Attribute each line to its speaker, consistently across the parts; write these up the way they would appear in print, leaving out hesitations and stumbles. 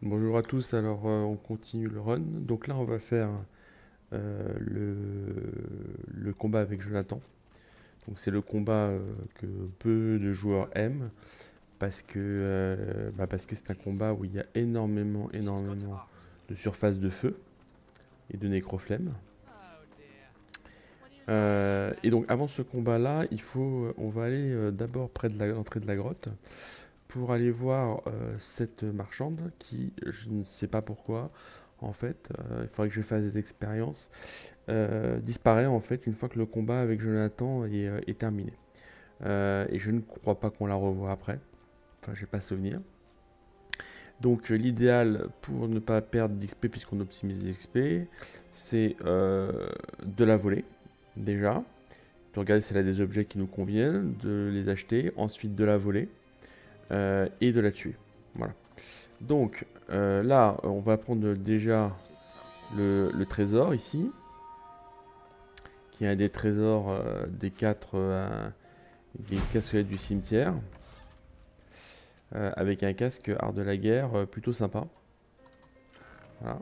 Speaker 1: Bonjour à tous, alors on continue le run. Donc là on va faire le combat avec Jonathan. Donc c'est le combat que peu de joueurs aiment parce que c'est un combat où il y a énormément de surface de feu et de nécroflemme. Et donc avant ce combat là, on va aller d'abord près de l'entrée de la grotte pour aller voir cette marchande qui, je ne sais pas pourquoi, en fait, il faudrait que je fasse des expériences, disparaît en fait une fois que le combat avec Jonathan est terminé. Et je ne crois pas qu'on la revoie après, enfin j'ai pas souvenir. Donc l'idéal pour ne pas perdre d'XP puisqu'on optimise l'XP, c'est de la voler déjà, de regarder si elle a des objets qui nous conviennent, de les acheter, ensuite de la voler et de la tuer. Voilà. Donc là, on va prendre déjà le trésor ici, qui est un des trésors des casquettes du cimetière, avec un casque art de la guerre plutôt sympa. Voilà.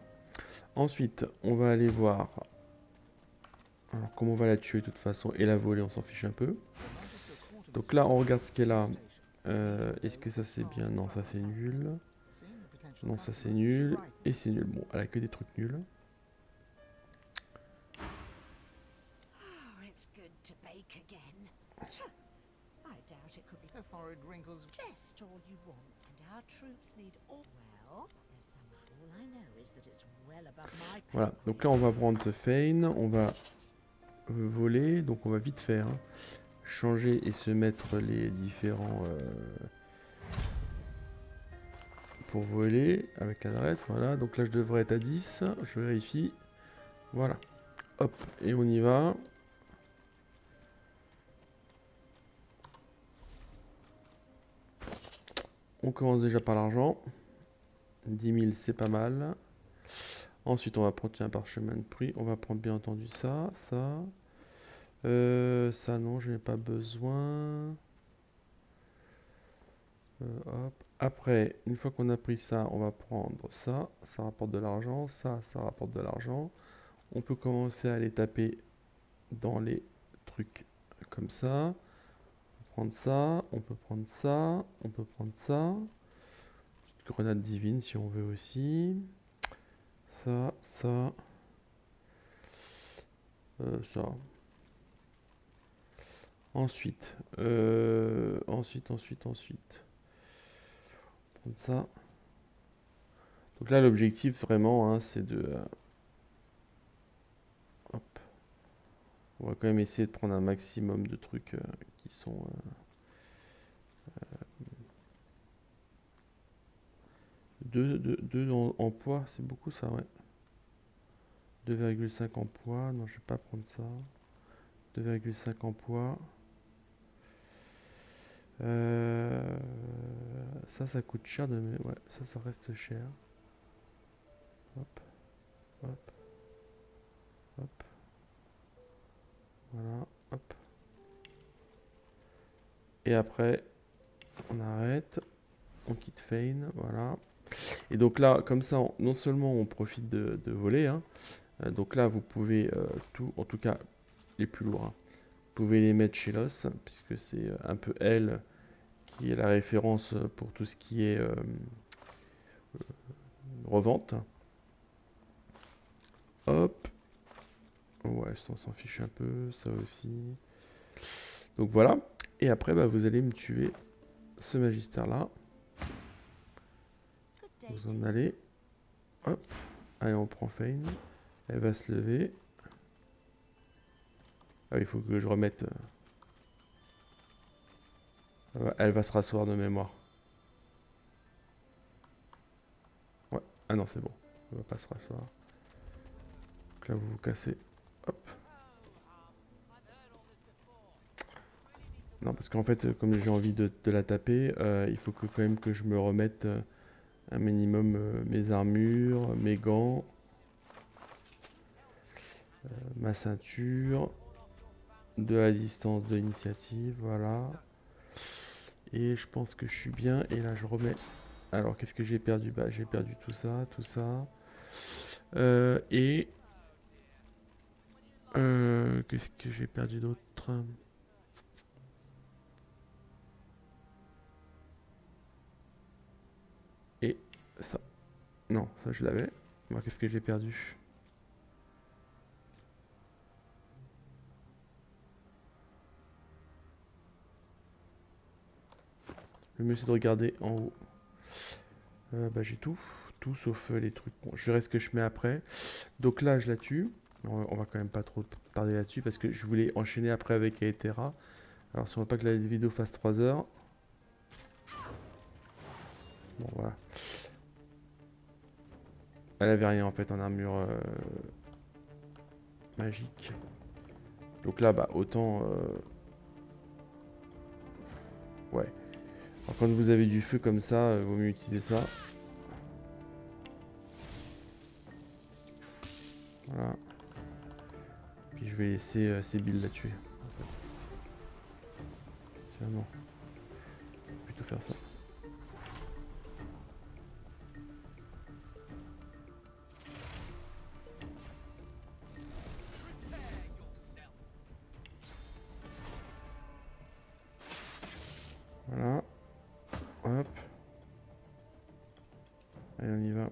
Speaker 1: Ensuite, on va aller voir alors, comment on va la tuer de toute façon et la voler, on s'en fiche un peu. Donc là, on regarde ce qu'elle a. Est-ce que ça c'est bien? Non, ça c'est nul. Non, ça c'est nul. Et c'est nul. Bon, elle a que des trucs nuls. Voilà, donc là on va prendre Fein, on va voler, donc on va vite faire. Hein. Changer et se mettre les différents pour voler avec l'adresse. Voilà, donc là je devrais être à 10. Je vérifie. Voilà. Hop, et on y va. On commence déjà par l'argent. 10 000, c'est pas mal. Ensuite, on va prendre un parchemin de prix. On va prendre bien entendu ça, ça. Ça, non, je n'ai pas besoin. Hop. Après, une fois qu'on a pris ça, on va prendre ça. Ça rapporte de l'argent. Ça rapporte de l'argent. On peut commencer à aller taper dans les trucs comme ça. On peut prendre ça. On peut prendre ça. On peut prendre ça. Petite grenade divine si on veut aussi. Ça. Ça. Ensuite. Prendre ça. Donc là, l'objectif vraiment, hein, c'est de... hop. On va quand même essayer de prendre un maximum de trucs qui sont... 2 en poids, c'est beaucoup ça, ouais. 2,5 en poids, non, je vais pas prendre ça. 2,5 en poids. Ça coûte cher de... Ouais, ça reste cher. Hop, hop, hop. Voilà, hop. Et après, on arrête. On quitte Fein, voilà. Et donc là, comme ça, non seulement on profite de voler, hein, donc là, vous pouvez tout, en tout cas les plus lourds, hein, vous pouvez les mettre chez Los, puisque c'est un peu elle qui est la référence pour tout ce qui est revente. Hop. Ouais, on s'en fiche un peu, ça aussi. Donc voilà. Et après, bah, vous allez me tuer ce magistère-là. Vous en allez. Hop. Allez, on prend Fein. Elle va se lever. Ah, il faut que je remette... elle va se rasseoir de mémoire. Ouais. Ah non, c'est bon. Elle va pas se rasseoir. Donc là, vous vous cassez. Hop. Non, parce qu'en fait, comme j'ai envie de la taper, il faut que, quand même que je me remette un minimum mes armures, mes gants, ma ceinture, de la distance de l'initiative, voilà. Et je pense que je suis bien. Et là, je remets Alors, qu'est-ce que j'ai perdu? Bah, j'ai perdu tout ça, tout ça. Et... qu'est-ce que j'ai perdu d'autre? Et ça. Non, ça je l'avais. Moi, qu'est-ce que j'ai perdu? Le mieux c'est de regarder en haut. Bah, j'ai tout. Tout sauf les trucs. Bon, je verrai ce que je mets après. Donc là, je la tue. On va quand même pas trop tarder là-dessus parce que je voulais enchaîner après avec Aetera. Alors, si on veut pas que la vidéo fasse 3 heures. Bon, voilà. Elle avait rien en fait en armure magique. Donc là, bah, autant. Ouais. Alors, quand vous avez du feu comme ça, vaut mieux utiliser ça. Voilà. Puis je vais laisser ces billes la tuer. En fait. Tiens, non. Plutôt faire ça. Voilà. Hop. Allez, on y va.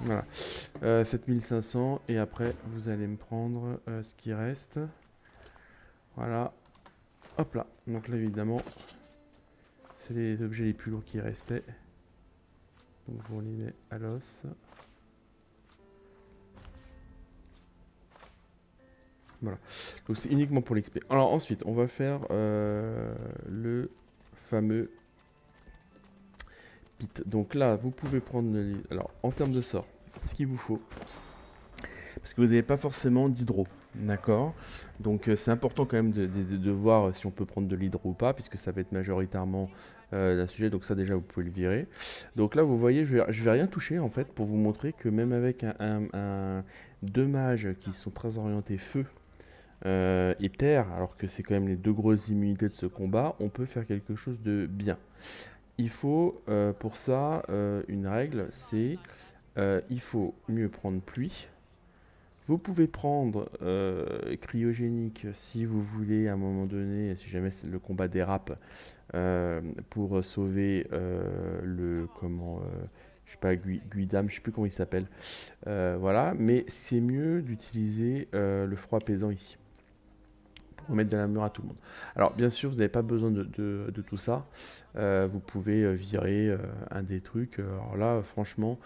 Speaker 1: Voilà. 7500 et après vous allez me prendre ce qui reste. Voilà. Hop là. Donc là évidemment c'est les objets les plus lourds qui restaient. Donc on les met à l'os. Voilà. Donc c'est uniquement pour l'XP. Alors ensuite on va faire le fameux pit. Donc là vous pouvez prendre les... Alors en termes de sort, ce qu'il vous faut. Parce que vous n'avez pas forcément d'hydro, d'accord? Donc c'est important quand même de voir si on peut prendre de l'hydro ou pas, puisque ça va être majoritairement un sujet, donc ça déjà vous pouvez le virer. Donc là vous voyez, je vais rien toucher en fait, pour vous montrer que même avec deux mages qui sont très orientés feu et terre, alors que c'est quand même les deux grosses immunités de ce combat, on peut faire quelque chose de bien. Il faut pour ça une règle, c'est il faut mieux prendre pluie. Vous pouvez prendre cryogénique si vous voulez à un moment donné, si jamais le combat dérape, pour sauver le je sais pas Guidam, je sais plus comment il s'appelle. Voilà, mais c'est mieux d'utiliser le froid apaisant ici pour remettre de la mur à tout le monde. Alors bien sûr, vous n'avez pas besoin de tout ça. Vous pouvez virer un des trucs. Alors là, franchement,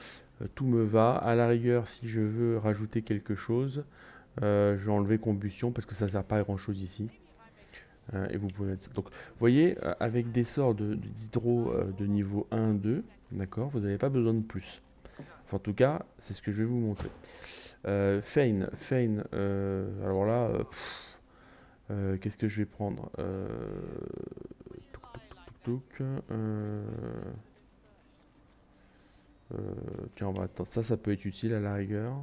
Speaker 1: tout me va. À la rigueur, si je veux rajouter quelque chose, je vais enlever combustion parce que ça ne sert pas à grand chose ici. Et vous pouvez mettre ça. Donc, vous voyez, avec des sorts d'hydro de niveau 1, 2, d'accord, vous n'avez pas besoin de plus. Enfin, en tout cas, c'est ce que je vais vous montrer. Feign, alors là, qu'est-ce que je vais prendre touc, tiens, on va attendre. Ça peut être utile à la rigueur.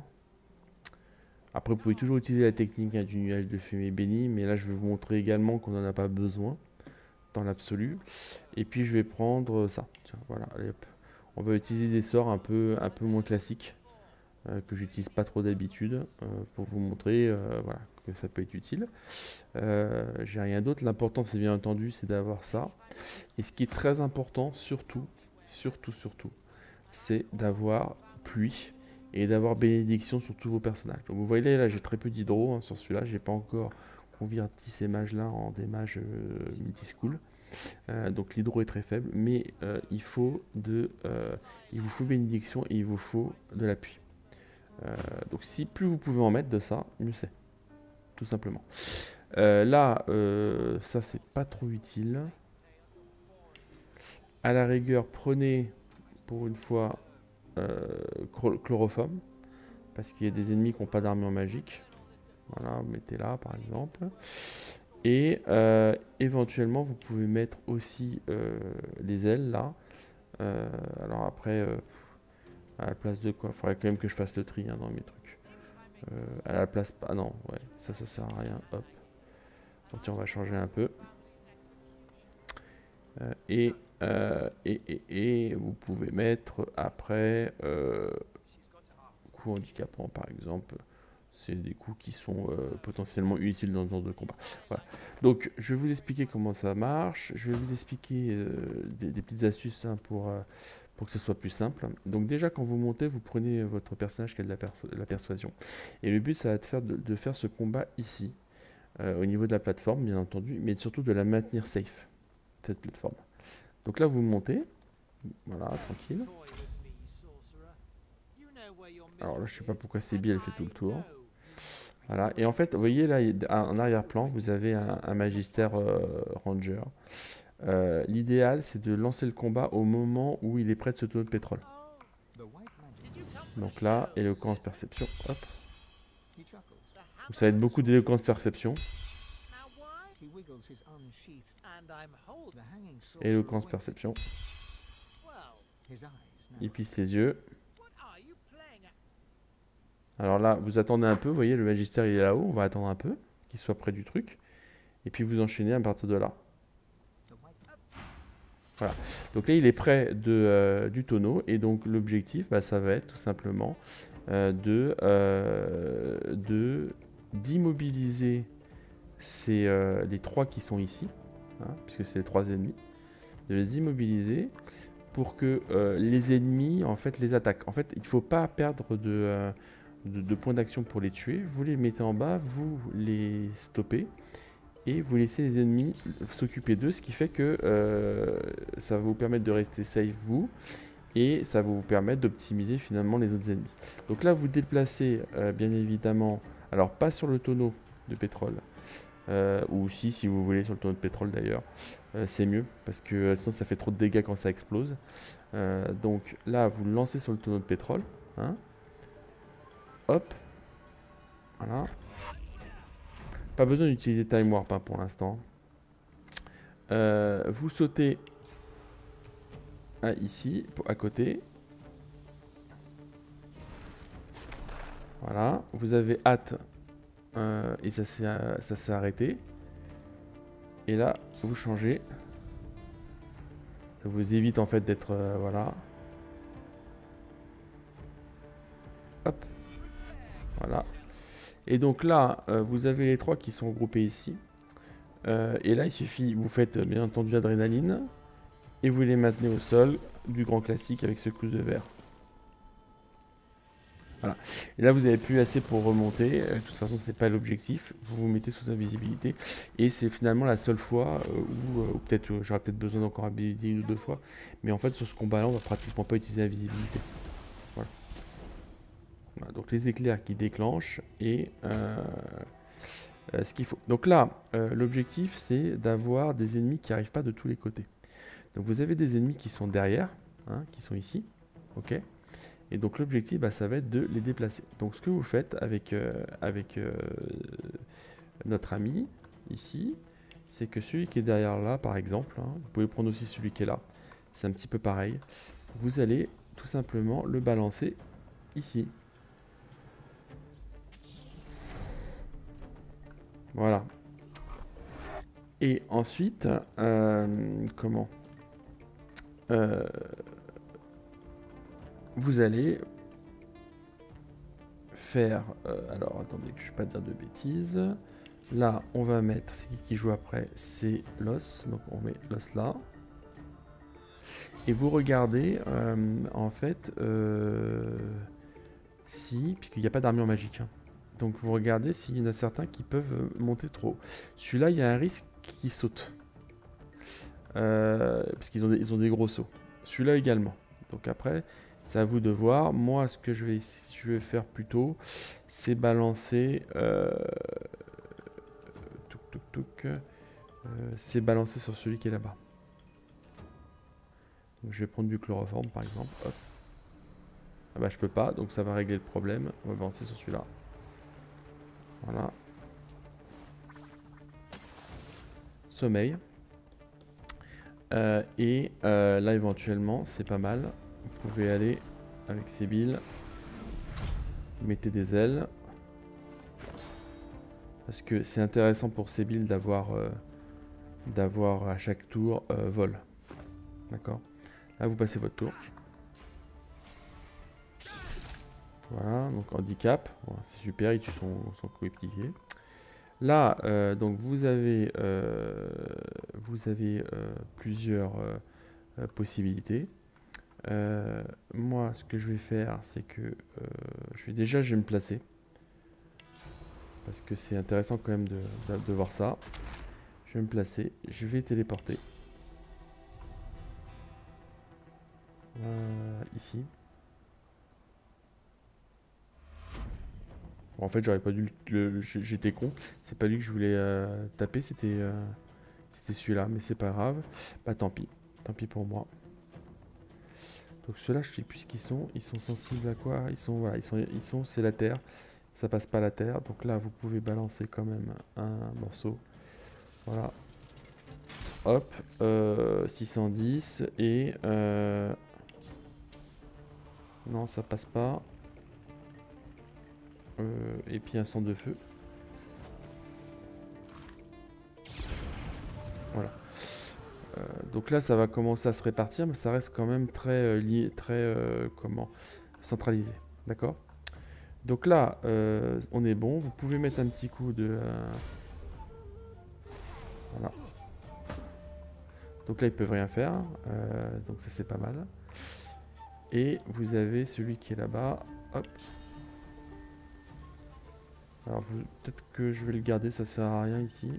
Speaker 1: Après, vous pouvez toujours utiliser la technique du nuage de fumée béni, mais là, je vais vous montrer également qu'on n'en a pas besoin dans l'absolu. Et puis, je vais prendre ça. Tiens, voilà, allez, hop. On va utiliser des sorts un peu moins classiques que j'utilise pas trop d'habitude pour vous montrer voilà, que ça peut être utile. J'ai rien d'autre. L'important, c'est bien entendu, c'est d'avoir ça. Et ce qui est très important, surtout, c'est d'avoir pluie et d'avoir bénédiction sur tous vos personnages. Donc vous voyez là, j'ai très peu d'hydro sur celui-là. J'ai pas encore converti ces mages-là en des mages multi-school. Donc l'hydro est très faible, mais il vous faut bénédiction et il vous faut de l'appui. Donc si plus vous pouvez en mettre de ça, mieux c'est. Tout simplement. Là, ça c'est pas trop utile. À la rigueur, prenez pour une fois chloroforme. Parce qu'il y a des ennemis qui n'ont pas d'armure magique. Voilà, mettez là par exemple. Et éventuellement, vous pouvez mettre aussi les ailes là. Alors après, À la place de quoi? Faudrait quand même que je fasse le tri hein, dans mes trucs. À la place... Ah non, ouais, ça sert à rien. Hop. Bon, tiens, on va changer un peu. Et vous pouvez mettre après coûts handicapants par exemple. C'est des coûts qui sont potentiellement utiles dans ce genre de combat. Voilà. Donc je vais vous expliquer comment ça marche. Je vais vous expliquer des petites astuces hein, pour que ce soit plus simple. Donc déjà quand vous montez, vous prenez votre personnage qui a de la persuasion. Et le but ça va être de faire ce combat ici, au niveau de la plateforme bien entendu, mais surtout de la maintenir safe, cette plateforme. Donc là vous montez, voilà, tranquille. Alors là je sais pas pourquoi Sébi elle fait tout le tour. Voilà, et en fait vous voyez là en arrière-plan vous avez un magistère ranger. L'idéal c'est de lancer le combat au moment où il est près de ce tonneau de pétrole. Donc là, éloquence perception, hop. Ça va être beaucoup d'éloquence perception. Éloquence perception. Il plisse les yeux. Alors là, vous attendez un peu, vous voyez, le magistère il est là-haut, on va attendre un peu, qu'il soit près du truc. Et puis vous enchaînez à partir de là. Voilà. Donc là, il est près du tonneau, et donc l'objectif, bah, ça va être tout simplement d'immobiliser les trois qui sont ici, hein, puisque c'est les trois ennemis, de les immobiliser pour que les ennemis en fait les attaquent. En fait, il ne faut pas perdre de points d'action pour les tuer. Vous les mettez en bas, vous les stoppez et vous laissez les ennemis s'occuper d'eux, ce qui fait que ça va vous permettre de rester safe vous et ça va vous permettre d'optimiser finalement les autres ennemis. Donc là, vous déplacez bien évidemment, alors pas sur le tonneau de pétrole, ou si vous voulez sur le tonneau de pétrole d'ailleurs, c'est mieux parce que sinon ça fait trop de dégâts quand ça explose. Donc là vous le lancez sur le tonneau de pétrole, hein. Hop, voilà. Pas besoin d'utiliser Time Warp hein, pour l'instant. Vous sautez ici, à côté. Voilà, vous avez hâte et ça s'est arrêté. Et là, vous changez. Ça vous évite en fait d'être... voilà. Hop. Voilà. Et donc là, vous avez les trois qui sont regroupés ici. Et là, il suffit, vous faites bien entendu l'adrénaline. Et vous les maintenez au sol, du grand classique avec secousse de verre. Voilà. Et là, vous n'avez plus assez pour remonter. De toute façon, c'est pas l'objectif. Vous vous mettez sous invisibilité. Et c'est finalement la seule fois où peut-être j'aurais peut-être besoin d'encore habiliter une ou deux fois. Mais en fait, sur ce combat-là, on va pratiquement pas utiliser l'invisibilité. Voilà. Voilà. Donc les éclairs qui déclenchent et ce qu'il faut. Donc là, l'objectif, c'est d'avoir des ennemis qui n'arrivent pas de tous les côtés. Donc vous avez des ennemis qui sont derrière, hein, qui sont ici. Ok. Et donc l'objectif, bah, ça va être de les déplacer. Donc ce que vous faites avec notre ami, ici, c'est que celui qui est derrière là, par exemple, hein, vous pouvez prendre aussi celui qui est là, c'est un petit peu pareil. Vous allez tout simplement le balancer ici. Voilà. Et ensuite, comment vous allez faire... alors, attendez que je ne vais pas dire de bêtises. Là, on va mettre... C'est qui joue après? C'est l'os. Donc, on met l'os là. Et vous regardez, en fait, si... Puisqu'il n'y a pas d'armure magique. Hein. Donc, vous regardez s'il y en a certains qui peuvent monter trop haut. Celui-là, il y a un risque qu'il saute. Parce qu'ils ont des gros sauts. Celui-là également. Donc après, c'est à vous de voir. Moi, ce que je vais faire plutôt, c'est balancer... c'est balancer sur celui qui est là-bas. Donc je vais prendre du chloroforme par exemple. Hop. Ah bah je peux pas, donc ça va régler le problème. On va balancer sur celui-là. Voilà. Sommeil. Là éventuellement, c'est pas mal. Vous pouvez aller avec Sébille. Mettez des ailes. Parce que c'est intéressant pour Sébille d'avoir à chaque tour vol. D'accord. Là, vous passez votre tour. Voilà, donc handicap. Bon, c'est super, il tue son coéquipier. Là, donc vous avez plusieurs possibilités. Moi, ce que je vais faire, c'est que je vais me placer. Parce que c'est intéressant quand même de voir ça. Je vais me placer, je vais téléporter. Ici. Bon, en fait, j'aurais pas dû j'étais con. C'est pas lui que je voulais taper, c'était celui-là, mais c'est pas grave. Bah tant pis. Tant pis pour moi. Donc ceux-là, je sais plus ce qu'ils sont. Ils sont sensibles à quoi? Voilà, c'est la terre. Ça passe pas la terre. Donc là, vous pouvez balancer quand même un morceau. Voilà. Hop. 610 et... non, ça passe pas. Et puis un centre de feu. Voilà. Donc là, ça va commencer à se répartir, mais ça reste quand même très centralisé. D'accord? Donc là, on est bon. Vous pouvez mettre un petit coup de... voilà. Donc là, ils peuvent rien faire. Donc ça, c'est pas mal. Et vous avez celui qui est là-bas. Hop. Alors, peut-être que je vais le garder. Ça sert à rien ici.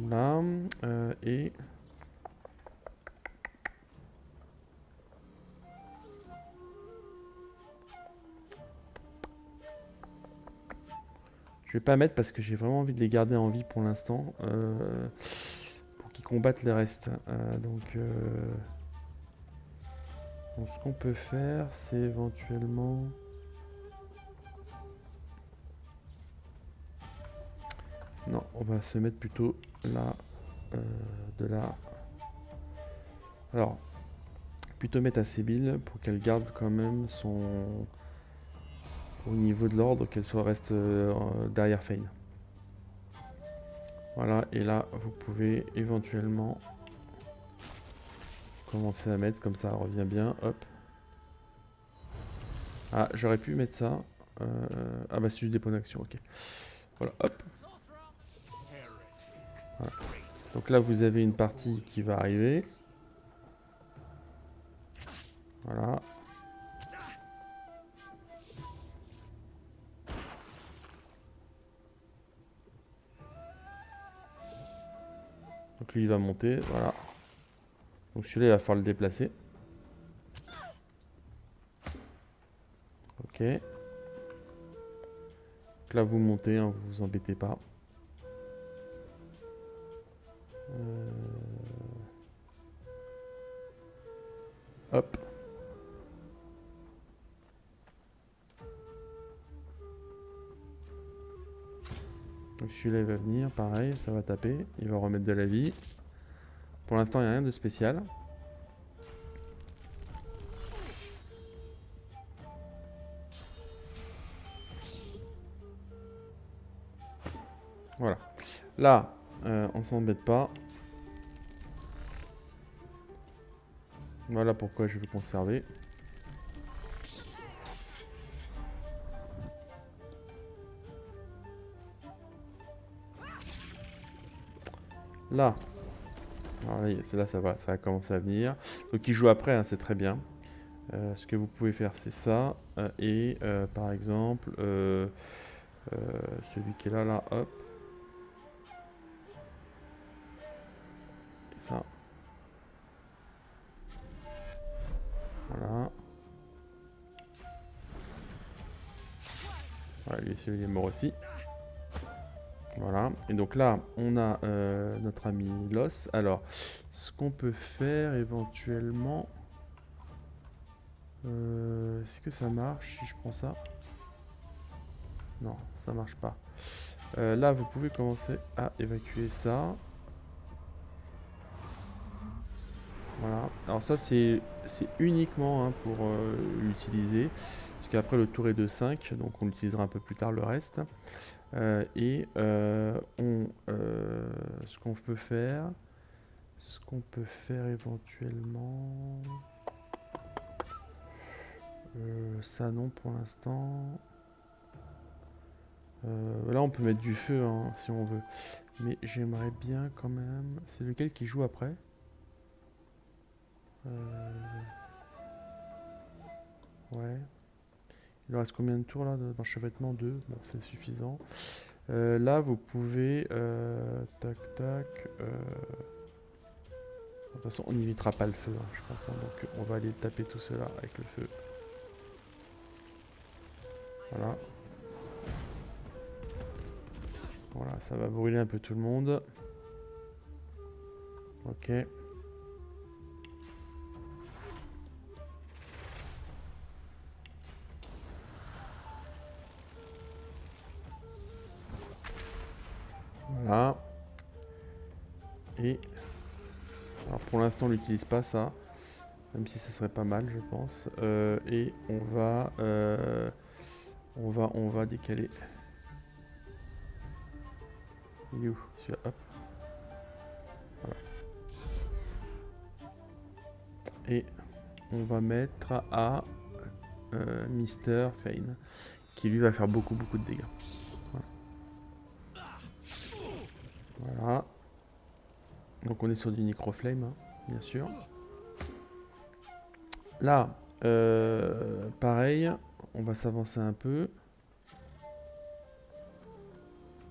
Speaker 1: Là. Et... je vais pas mettre parce que j'ai vraiment envie de les garder en vie pour l'instant. Pour qu'ils combattent les restes. Donc, ce qu'on peut faire, c'est éventuellement... non, on va se mettre plutôt là. De là. Alors, plutôt mettre à Sébille pour qu'elle garde quand même son... au niveau de l'ordre, qu'elle reste derrière Fane. Voilà, et là, vous pouvez éventuellement commencer à mettre, comme ça revient bien, hop. Ah, j'aurais pu mettre ça. Ah bah c'est juste des points d'action, ok. Voilà, hop. Voilà. Donc là, vous avez une partie qui va arriver. Voilà. Donc lui, il va monter, voilà. Donc celui-là, il va falloir le déplacer. Ok. Donc là, vous montez, hein, vous vous embêtez pas. Hop. Donc celui-là, il va venir, pareil, ça va taper. Il va remettre de la vie. Pour l'instant, il n'y a rien de spécial. Voilà. Là, on s'embête pas. Voilà pourquoi je veux conserver. Là. Alors là, ça va commencer à venir. Donc il joue après, hein, c'est très bien. Ce que vous pouvez faire, c'est ça. Et par exemple, celui qui est là, là, hop. Et ça. Voilà. Voilà, lui, celui-là, il est mort aussi. Voilà. Et donc là, on a notre ami Los. Alors, ce qu'on peut faire éventuellement... Est-ce que ça marche si je prends ça? Non, ça marche pas. Là, vous pouvez commencer à évacuer ça. Voilà. Alors ça, c'est uniquement hein, pour l'utiliser. Parce qu'après, le tour est de 5, donc on l'utilisera un peu plus tard le reste. Ce qu'on peut faire éventuellement... ça non pour l'instant. Là, on peut mettre du feu hein, si on veut. Mais j'aimerais bien quand même... C'est lequel qui joue après? Ouais. Il reste combien de tours là d'enchevêtrement? 2. Bon, c'est suffisant. Là, vous pouvez... tac, tac... De toute façon, on n'évitera pas le feu, hein, je pense. Hein, donc, on va aller taper tout cela avec le feu. Voilà. Voilà, ça va brûler un peu tout le monde. Ok. Voilà. Et... Alors pour l'instant on n'utilise pas ça. Même si ça serait pas mal je pense. Et on va décaler. Il est où? Celui-là, hop. Voilà. Et on va mettre à Mister Fane. Qui lui va faire beaucoup de dégâts. Voilà. Donc on est sur du Necroflame, hein, bien sûr. Là, pareil, on va s'avancer un peu.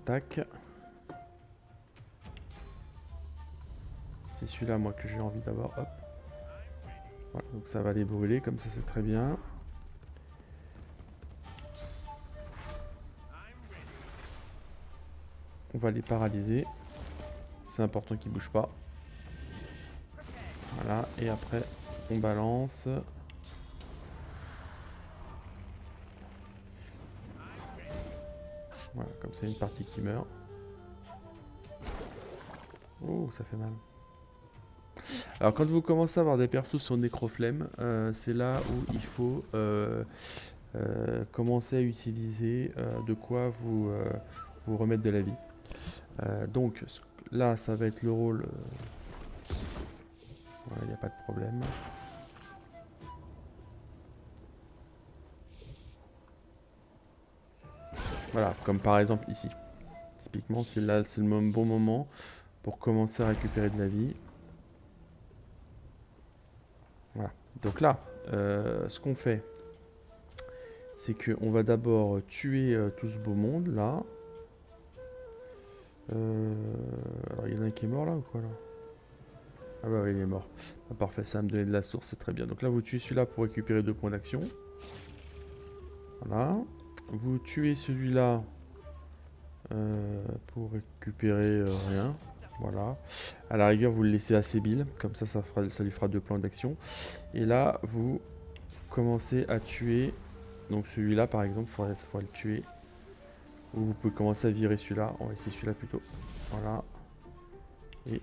Speaker 1: Tac. C'est celui-là, moi, que j'ai envie d'avoir. Hop. Voilà, donc ça va les brûler, comme ça c'est très bien. On va les paralyser. C'est important qu'ils ne bougent pas. Voilà, et après, on balance. Voilà, comme ça, une partie qui meurt. Oh, ça fait mal. Alors, quand vous commencez à avoir des persos sur Necroflame, c'est là où il faut commencer à utiliser de quoi vous remettre de la vie. Donc, là, ça va être le rôle... il n'y a pas de problème. Voilà, comme par exemple ici. Typiquement, c'est là, c'est le bon moment pour commencer à récupérer de la vie. Voilà. Donc là, ce qu'on fait, c'est qu'on va d'abord tuer tout ce beau monde là. Alors il y en a un qui est mort là ou quoi là? Ah bah oui, il est mort. Ah, parfait, ça va me donner de la source, c'est très bien. Donc là, vous tuez celui-là pour récupérer 2 points d'action. Voilà. Vous tuez celui-là pour récupérer rien. Voilà. À la rigueur, vous le laissez assez bile. Comme ça, ça lui fera 2 points d'action. Et là, vous commencez à tuer. Donc celui-là, par exemple, il faudra le tuer. Ou vous pouvez commencer à virer celui-là. On va essayer celui-là plutôt. Voilà. Et...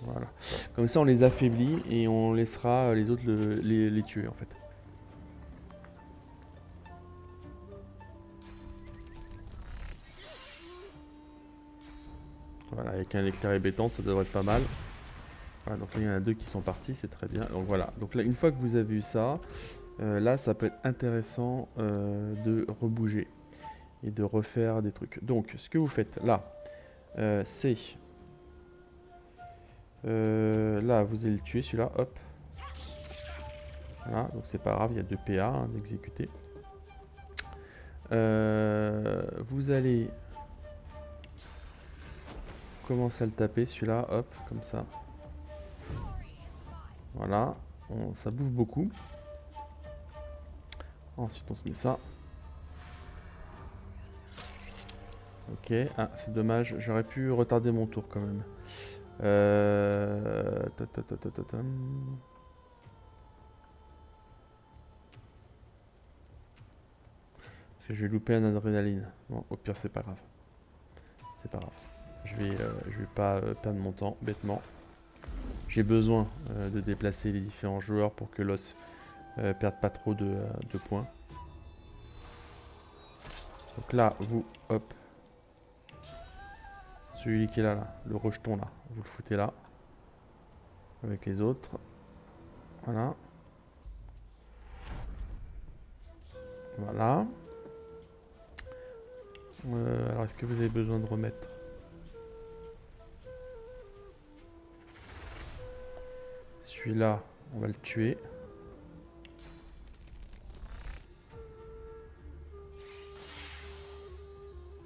Speaker 1: voilà. Comme ça, on les affaiblit et on laissera les autres les tuer, en fait. Voilà, avec un éclair béton, ça devrait être pas mal. Voilà, donc là, il y en a 2 qui sont partis, c'est très bien. Donc voilà, donc là, une fois que vous avez eu ça, là, ça peut être intéressant de rebouger et de refaire des trucs. Donc, ce que vous faites là, c'est... là, vous allez le tuer, celui-là, hop. Voilà, donc c'est pas grave, il y a 2 PA hein, d'exécuter. Vous allez commencer à le taper, celui-là, hop, comme ça. Voilà, ça bouffe beaucoup. Ensuite, on se met ça. Ok, ah, c'est dommage, j'aurais pu retarder mon tour quand même. Ta. Parce que je vais louper un adrénaline. Bon, au pire, c'est pas grave. C'est pas grave. Je vais pas perdre mon temps, bêtement. J'ai besoin de déplacer les différents joueurs pour que l'os perde pas trop de points. Donc là, vous, hop. Celui qui est là, le rejeton là, vous le foutez là. Avec les autres. Voilà. Voilà. Alors, est-ce que vous avez besoin de remettre? Celui-là, on va le tuer.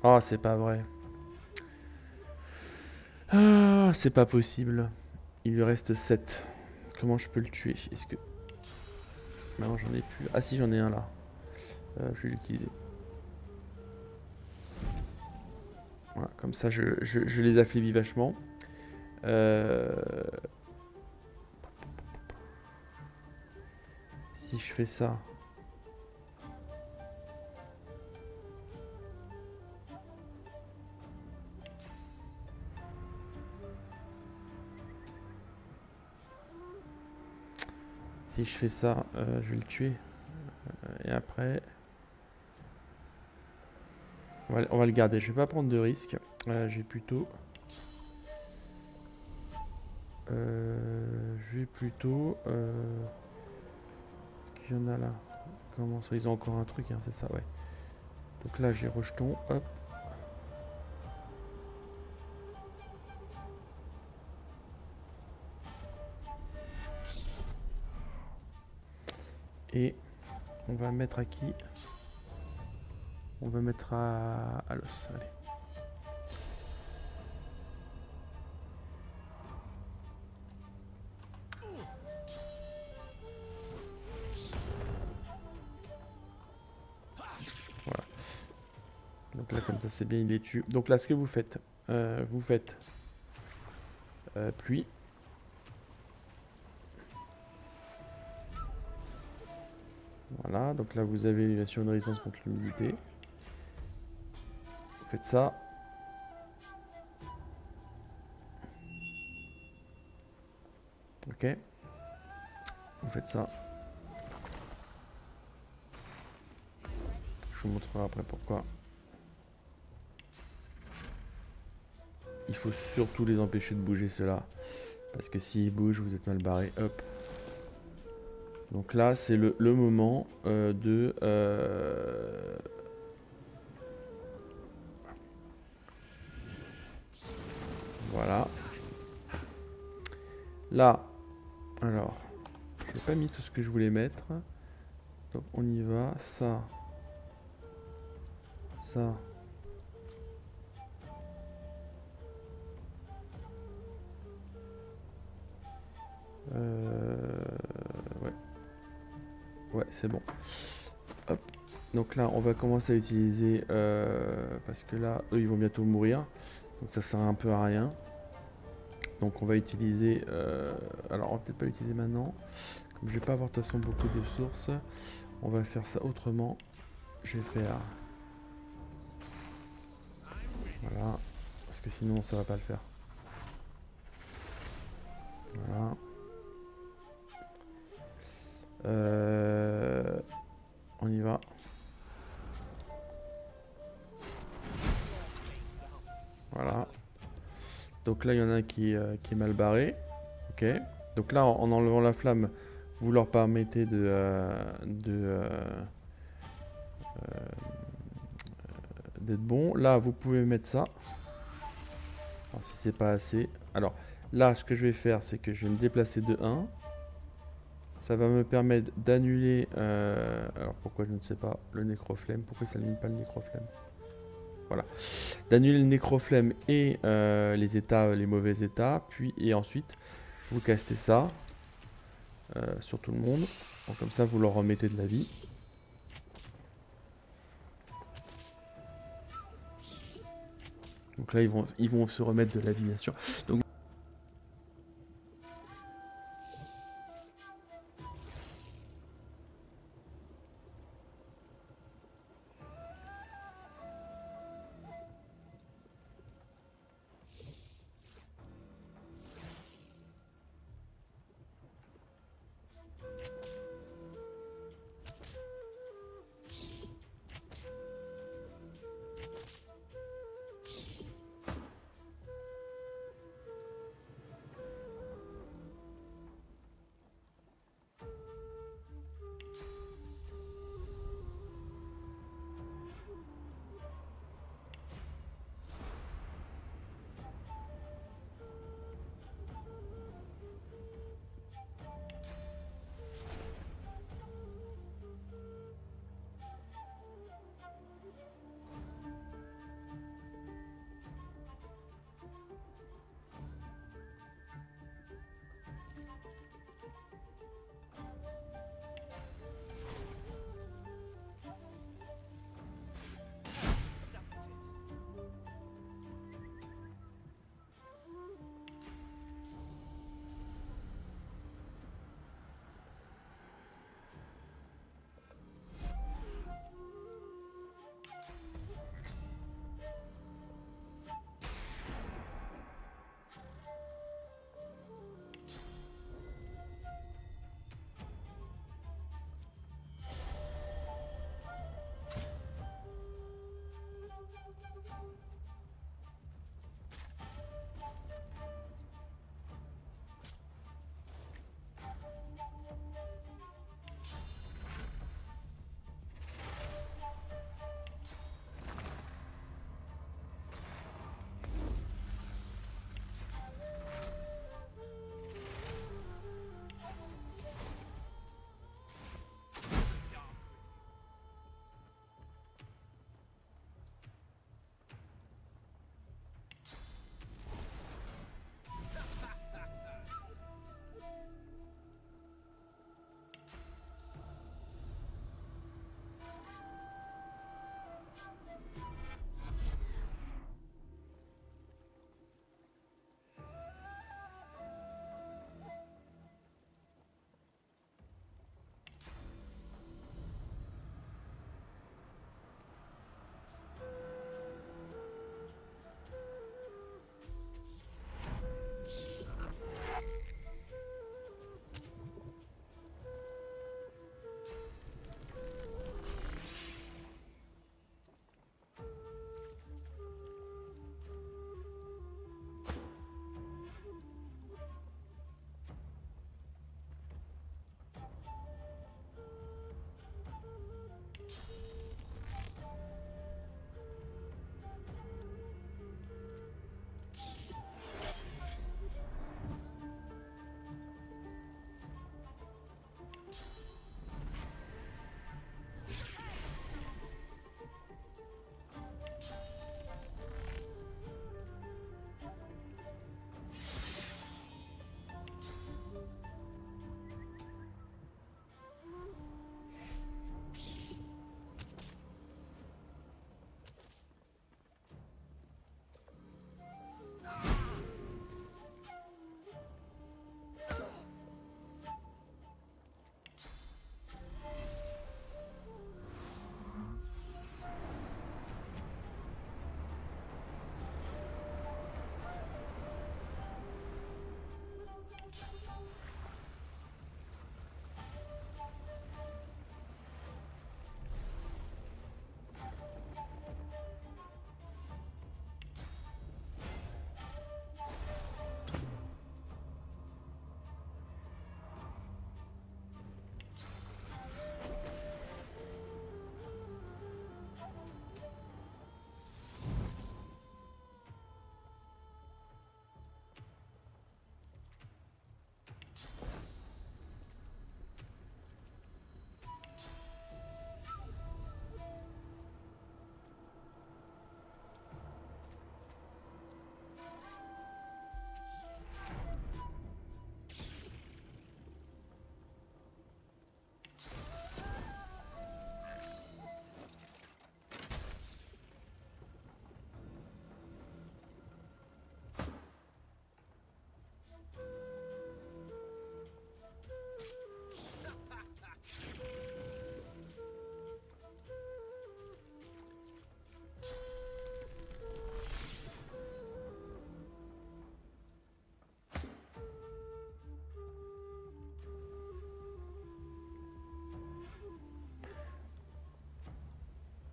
Speaker 1: Oh, c'est pas vrai. Ah, c'est pas possible. Il lui reste 7. Comment je peux le tuer? Est-ce que... Non, j'en ai plus. Ah si, j'en ai un là. Je vais l'utiliser. Voilà, comme ça, je les affaiblis vachement. Si je fais ça... Si je fais ça, je vais le tuer. Et après... On va le garder. Je vais pas prendre de risque. Je vais plutôt... Est-ce qu'il y en a là? Comment ça? Ils ont encore un truc, hein, c'est ça, ouais. Donc là, j'ai rejeton. Hop. Et on va mettre à qui? On va mettre à l'os. Allez. Voilà. Donc là, comme ça, c'est bien, il les tue. Donc là, ce que vous faites, pluie. Voilà, donc là, vous avez bien sûr une résistance contre l'humidité. Vous faites ça. Ok. Vous faites ça. Je vous montrerai après pourquoi. Il faut surtout les empêcher de bouger ceux-là. Parce que s'ils bougent, vous êtes mal barré. Hop. Donc là, c'est le moment de... Voilà. Là, alors, j'ai pas mis tout ce que je voulais mettre. Donc on y va. Ça. Ça. Ouais. Ouais, c'est bon. Hop. Donc là, on va commencer à utiliser... parce que là, eux, ils vont bientôt mourir. Donc ça sert un peu à rien. Donc on va utiliser... alors, on va peut-être pas l'utiliser maintenant. Comme je vais pas avoir de toute façon beaucoup de sources, on va faire ça autrement. Je vais faire... Voilà. Parce que sinon, ça va pas le faire. Voilà. On y va. Voilà. Donc là, il y en a un qui est mal barré. Ok. Donc là, en enlevant la flamme, vous leur permettez d'être bon. Là, vous pouvez mettre ça. Alors, si c'est pas assez. Alors, là, ce que je vais faire, c'est que je vais me déplacer de 1. Ça va me permettre d'annuler... alors, pourquoi je ne sais pas, le nécroflemme. Pourquoi ça n'annule pas le nécroflemme? Voilà. D'annuler le nécroflemme et les états, les mauvais états. Puis, et ensuite, vous castez ça sur tout le monde. Donc, comme ça, vous leur remettez de la vie. Donc là, ils vont se remettre de la vie, bien sûr. Donc,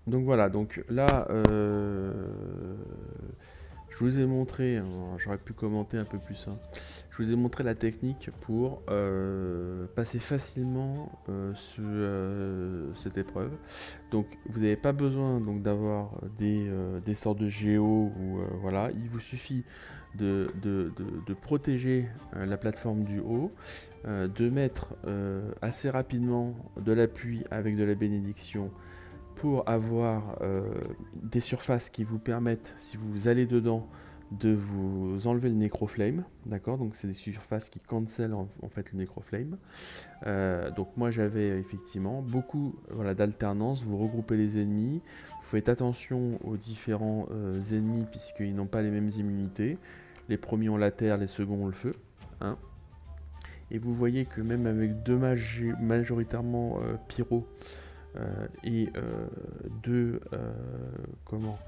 Speaker 1: Donc voilà, donc là, je vous ai montré, j'aurais pu commenter un peu plus, hein. Je vous ai montré la technique pour passer facilement cette épreuve. Donc vous n'avez pas besoin donc d'avoir des sortes de géos ou voilà, il vous suffit de protéger la plateforme du haut, de mettre assez rapidement de l'appui avec de la bénédiction pour avoir des surfaces qui vous permettent, si vous allez dedans, de vous enlever le Necroflame, d'accord? Donc c'est des surfaces qui cancel en fait le Necroflame. Donc moi j'avais effectivement beaucoup voilà, d'alternance, vous regroupez les ennemis, vous faites attention aux différents ennemis puisqu'ils n'ont pas les mêmes immunités. Les premiers ont la terre, les seconds ont le feu, hein. Et vous voyez que même avec deux mages majoritairement pyro, et comment,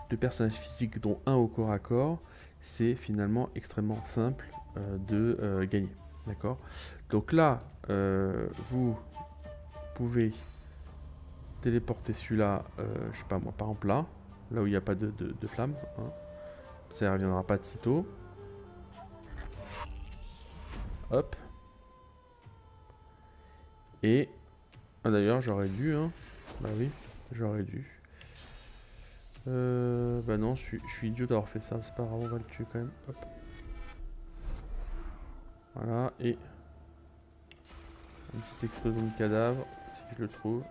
Speaker 1: deux personnages physiques dont un au corps à corps, c'est finalement extrêmement simple de gagner. D'accord. Donc là, vous pouvez téléporter celui-là, je sais pas moi, par exemple là où il n'y a pas de flamme, hein. Ça ne reviendra pas de sitôt. Hop. Et d'ailleurs j'aurais dû, hein. Bah oui, j'aurais dû. Bah non, je suis idiot d'avoir fait ça, c'est pas grave, on va le tuer quand même. Hop. Voilà, et une petite explosion de cadavre, si je le trouve.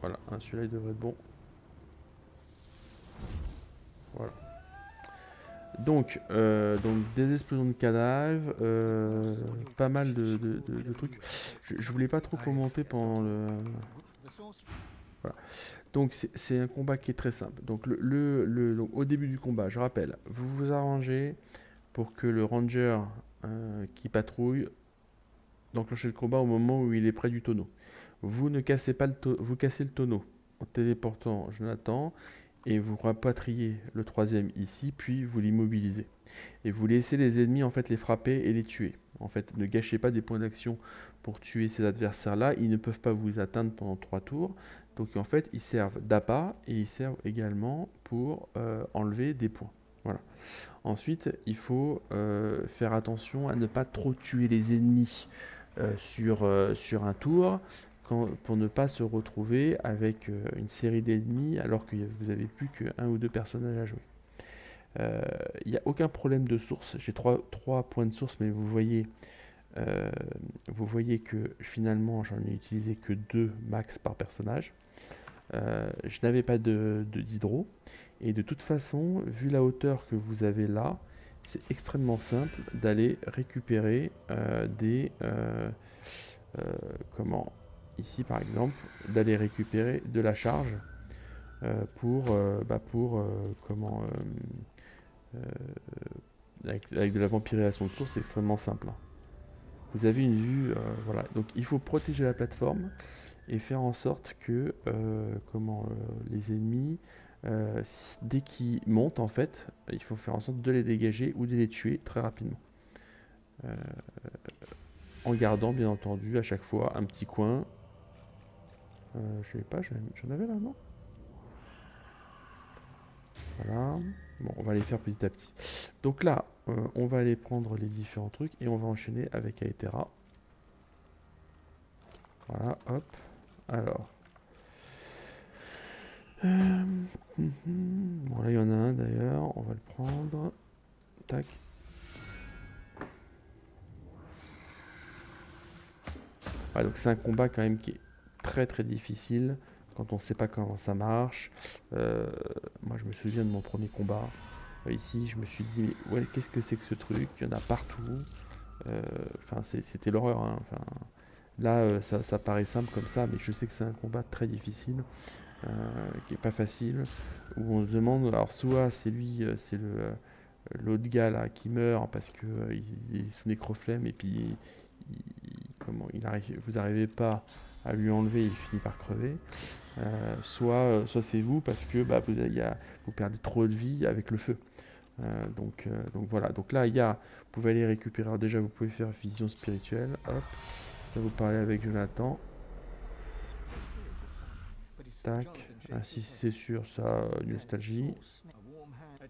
Speaker 1: Voilà, celui-là il devrait être bon. Voilà. Donc des explosions de cadavres, pas mal de trucs. Je voulais pas trop commenter pendant le... Voilà. Donc c'est un combat qui est très simple. Donc, donc au début du combat, je rappelle, vous vous arrangez pour que le ranger qui patrouille d'enclencher le combat au moment où il est près du tonneau. Vous ne cassez pas vous cassez le tonneau en téléportant Jonathan et vous rapatriez le troisième ici, puis vous l'immobilisez. Et vous laissez les ennemis en fait les frapper et les tuer. En fait, ne gâchez pas des points d'action pour tuer ces adversaires-là. Ils ne peuvent pas vous atteindre pendant 3 tours. Donc en fait, ils servent d'appât et ils servent également pour enlever des points. Voilà. Ensuite, il faut faire attention à ne pas trop tuer les ennemis sur un tour pour ne pas se retrouver avec une série d'ennemis alors que vous n'avez plus qu'un ou deux personnages à jouer. Il n'y a aucun problème de source. J'ai 3 points de source, mais vous voyez que finalement j'en ai utilisé que 2 max par personnage. Je n'avais pas d'hydro. Et de toute façon, vu la hauteur que vous avez là, c'est extrêmement simple d'aller récupérer comment, ici par exemple, d'aller récupérer de la charge comment, avec de la vampirisation de source, c'est extrêmement simple, hein. Vous avez une vue, voilà. Donc il faut protéger la plateforme et faire en sorte que les ennemis, dès qu'ils montent en fait, il faut faire en sorte de les dégager ou de les tuer très rapidement. En gardant bien entendu à chaque fois un petit coin. Je sais pas, j'en avais là, non? Voilà. Bon, on va les faire petit à petit. Donc là, on va aller prendre les différents trucs et on va enchaîner avec Aetera. Voilà, hop. Alors. Bon, là, il y en a un d'ailleurs. On va le prendre. Tac. Voilà, donc c'est un combat quand même qui est très très difficile quand on ne sait pas comment ça marche. Moi, je me souviens de mon premier combat. Ici, je me suis dit, ouais, qu'est-ce que c'est que ce truc? Il y en a partout. Enfin, c'était l'horreur, hein. Enfin, là, ça paraît simple comme ça, mais je sais que c'est un combat très difficile, qui est pas facile, où on se demande, alors soit c'est lui, c'est l'autre gars là qui meurt parce que il est sous nécroflemme et puis vous n'arrivez pas à lui enlever, il finit par crever. Soit c'est vous parce que vous perdez trop de vie avec le feu. Donc voilà, donc là vous pouvez aller récupérer, alors déjà vous pouvez faire vision spirituelle, hop, ça vous parlez avec Jonathan, tac, Ah, si c'est sûr, ça, nostalgie. Je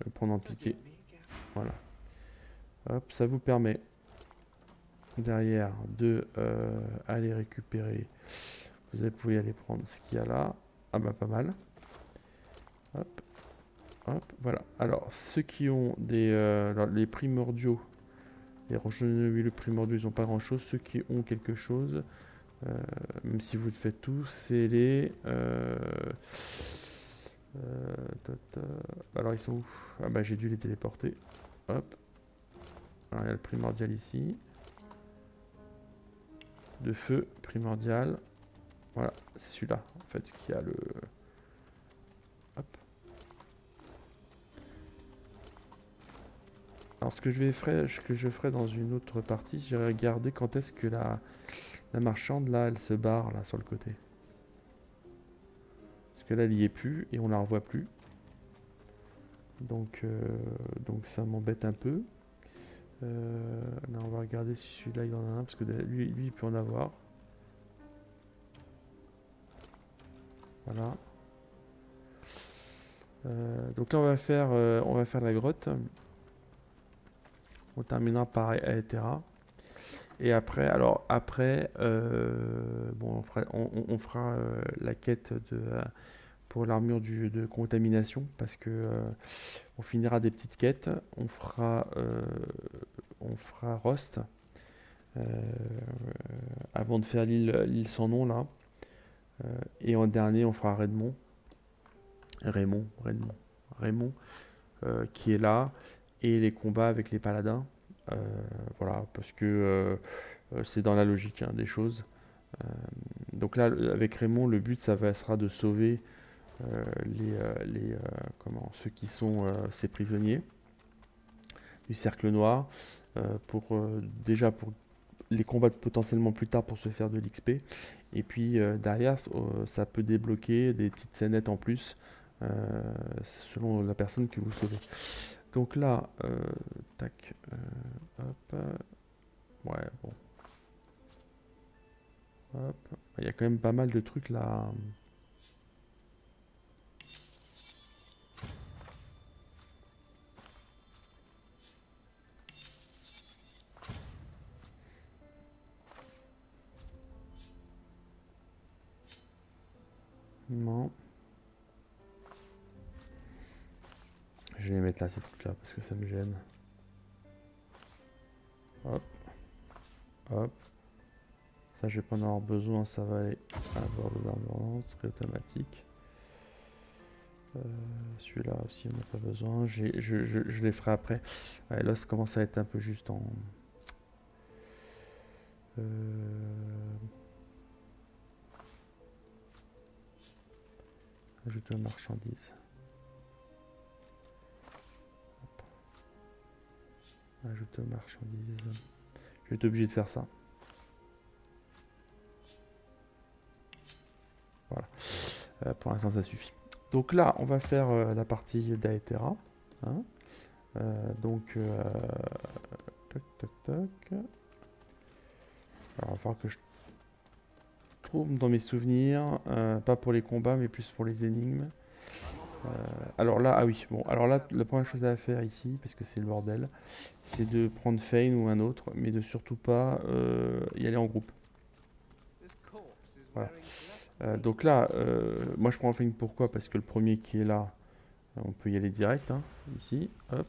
Speaker 1: vais prendre en piqué. Voilà. Hop, ça vous permet derrière de aller récupérer. Vous pouvez aller prendre ce qu'il y a là. Ah bah pas mal. Hop, hop, voilà. Alors, ceux qui ont des... alors, les primordiaux, les rocheux nébuleux primordiaux, ils n'ont pas grand-chose. Ceux qui ont quelque chose, même si vous le faites tous, c'est les... alors, ils sont où? Ah bah j'ai dû les téléporter. Hop. Alors, il y a le primordial ici. De feu, primordial. Voilà, c'est celui-là, en fait, qui a le... Hop. Alors, ce que je ferai dans une autre partie, je vais regarder quand est-ce que la marchande, là, elle se barre, là, sur le côté. Parce que là, elle y est plus, et on la revoit plus. Donc ça m'embête un peu. Là, on va regarder si celui-là, il en a un, parce que lui, il peut en avoir. Voilà. Donc là, on va faire la grotte. On terminera par Aetera. Et après, bon, on fera la quête pour l'armure de contamination, parce que on finira des petites quêtes. On fera Rost euh, avant de faire l'île sans nom là. Et en dernier, on fera Raymond, qui est là, et les combats avec les paladins. Euh, voilà, parce que c'est dans la logique, hein, des choses. Euh, donc là, avec Raymond, le but, sera de sauver ceux qui sont ses prisonniers du cercle noir, déjà pour les combattre potentiellement plus tard pour se faire de l'XP. Et puis derrière, ça peut débloquer des petites scénettes en plus, euh, selon la personne que vous sauvez. Donc là, tac, hop, ouais, bon, hop, il y a quand même pas mal de trucs là. Non. Je vais les mettre là, ces trucs-là, parce que ça me gêne. Hop, hop. Ça, je vais pas en avoir besoin, ça va aller à bord de l'ambulance, très automatique. Celui-là aussi, on n'a pas besoin. Je les ferai après. Ouais, là, ça commence à être un peu juste en... Ajouter une marchandise. Ajouter une marchandise. Je vais être obligé de faire ça. Voilà. Pour l'instant, ça suffit. Donc là, on va faire la partie d'Aetera. Hein. Toc, toc, toc. Alors, il va falloir que je trouve dans mes souvenirs, pas pour les combats, mais plus pour les énigmes. Alors là, ah oui, bon, alors là, la première chose à faire ici, parce que c'est le bordel, c'est de prendre Fane ou un autre, mais de surtout pas y aller en groupe. Voilà. Donc là, moi je prends Fane pourquoi? Parce que le premier qui est là, on peut y aller direct, hein, ici, hop.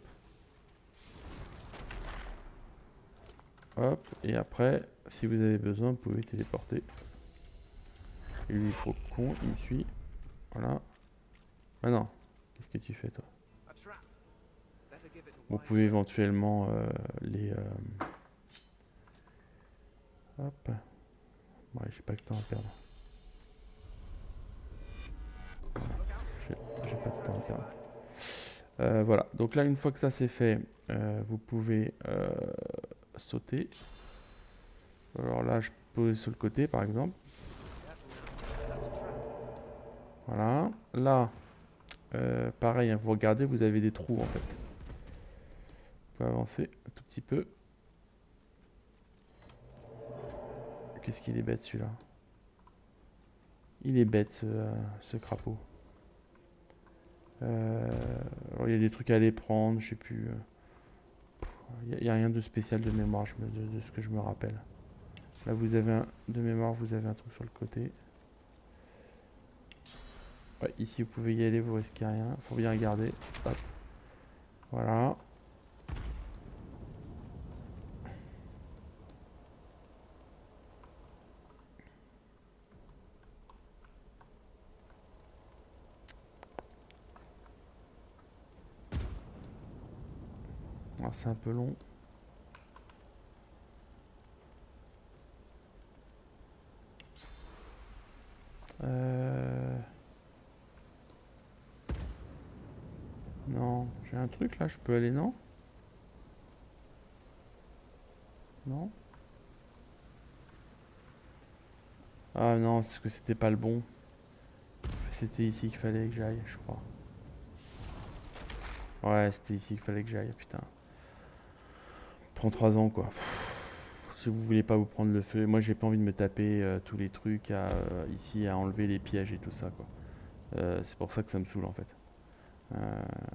Speaker 1: Hop, et après, si vous avez besoin, vous pouvez téléporter. Et lui, il faut con, il me suit. Voilà. Ah non, qu'est-ce que tu fais toi? Vous pouvez éventuellement hop. Ouais, j'ai pas de temps à perdre. J'ai pas de temps à perdre. Voilà, donc là, une fois que ça c'est fait, vous pouvez sauter. Alors là, je pose sur le côté par exemple. Voilà. Là, pareil, hein, vous regardez, vous avez des trous en fait. Vous pouvez avancer un tout petit peu. Qu'est-ce qu'il est bête celui-là. Il est bête ce crapaud. Alors, il y a des trucs à aller prendre, je sais plus. Il n'y a rien de spécial de mémoire de ce que je me rappelle. Là vous avez de mémoire, vous avez un truc sur le côté. Ouais, ici vous pouvez y aller, vous risquez rien. Faut bien regarder. Hop. Voilà. Alors c'est un peu long. Non, j'ai un truc là, je peux aller, non? Non? Ah non, c'est que c'était pas le bon. C'était ici qu'il fallait que j'aille, je crois. Ouais, c'était ici qu'il fallait que j'aille, putain. Prends 3 ans quoi. Si vous voulez pas vous prendre le feu, moi j'ai pas envie de me taper tous les trucs ici à enlever les pièges et tout ça quoi. C'est pour ça que ça me saoule en fait.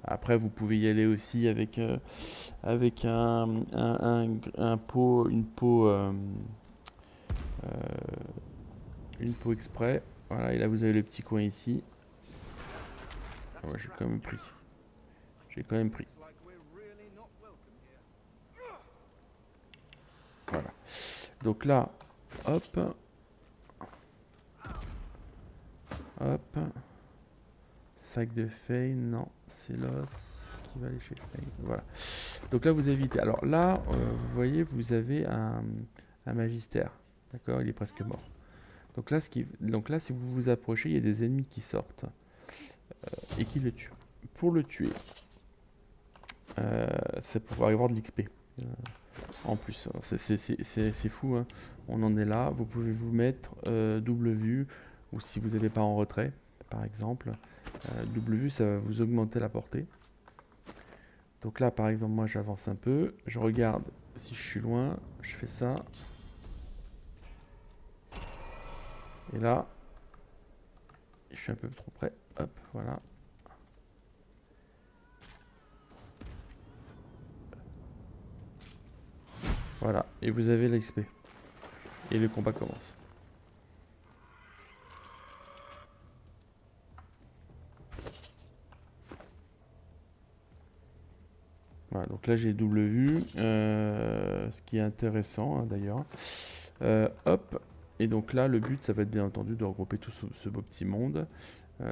Speaker 1: Après vous pouvez y aller aussi avec un pot, euh, une peau exprès. Voilà, et là vous avez le petit coin ici. Ah ouais, j'ai quand même pris. J'ai quand même pris. Voilà. Donc là, hop. Hop. Sac de Fey, non, c'est l'os qui va aller chez Fey. Voilà. Donc là vous évitez. Alors là, vous voyez, vous avez un magistère. D'accord, il est presque mort. Donc là, si vous vous approchez, il y a des ennemis qui sortent et qui le tuent. Pour le tuer, c'est pour avoir de l'XP. En plus, c'est fou, hein. On en est là. Vous pouvez vous mettre double vue, ou si vous n'avez pas en retrait, par exemple, double vue, ça va vous augmenter la portée. Donc là, par exemple, moi j'avance un peu, je regarde si je suis loin, je fais ça. Et là, je suis un peu trop près. Hop, voilà. Voilà, et vous avez l'XP. Et le combat commence. Voilà, donc là j'ai double vue, ce qui est intéressant hein, d'ailleurs. Hop, et donc là le but ça va être bien entendu de regrouper tout ce beau petit monde.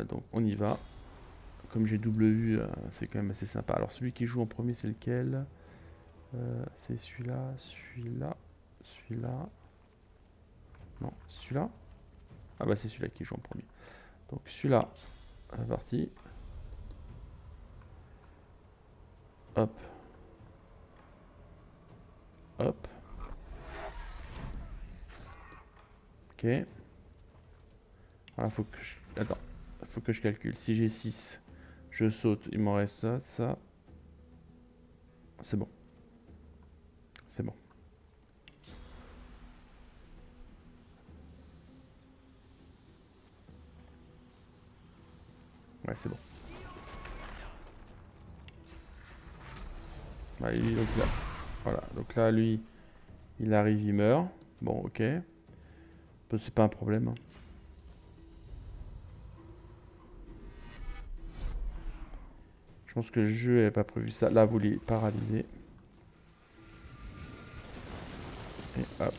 Speaker 1: Donc on y va. Comme j'ai double vue, c'est quand même assez sympa. Alors celui qui joue en premier c'est lequel? C'est celui-là, celui-là, celui-là. Non, celui-là. Ah bah c'est celui-là qui joue en premier. Donc celui-là, c'est parti. Hop. Hop. Ok. Alors faut que je... Attends. Faut que je calcule. Si j'ai 6, je saute. Il m'en reste ça, ça. C'est bon. C'est bon. Ouais, c'est bon. Ouais, lui, donc là. Voilà. Donc là, lui, il arrive, il meurt. Bon, ok. C'est pas un problème. Hein. Je pense que le jeu n'avait pas prévu ça. Là, vous les paralysez. Et hop.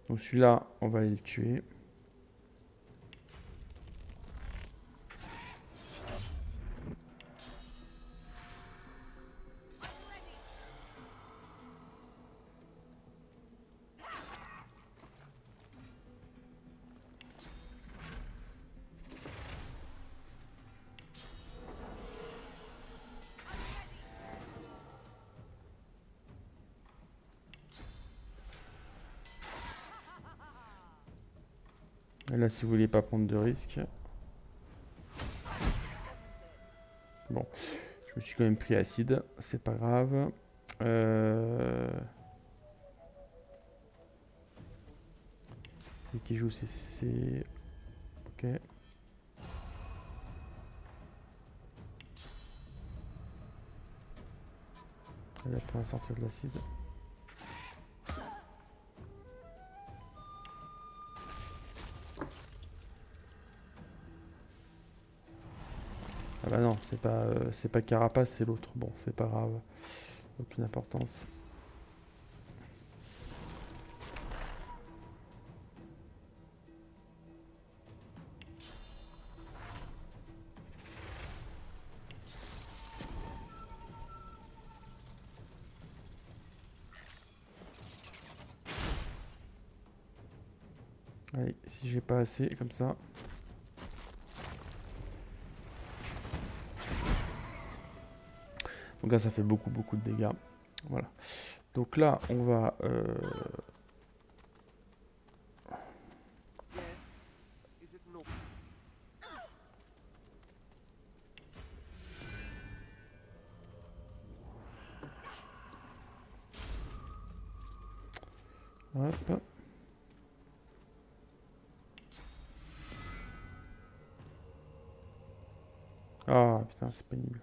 Speaker 1: Donc celui-là, on va aller le tuer. Et là, si vous voulez pas prendre de risques. Bon. Je me suis quand même pris acide, c'est pas grave. C'est qui joue c'est... Ok. Là pour sortir de l'acide. Ah bah non, c'est pas Carapace, c'est l'autre. Bon, c'est pas grave. Aucune importance. Allez, si j'ai pas assez, comme ça. Donc là, ça fait beaucoup de dégâts. Voilà. Donc là, on va... Hop. Ah, putain, c'est pénible.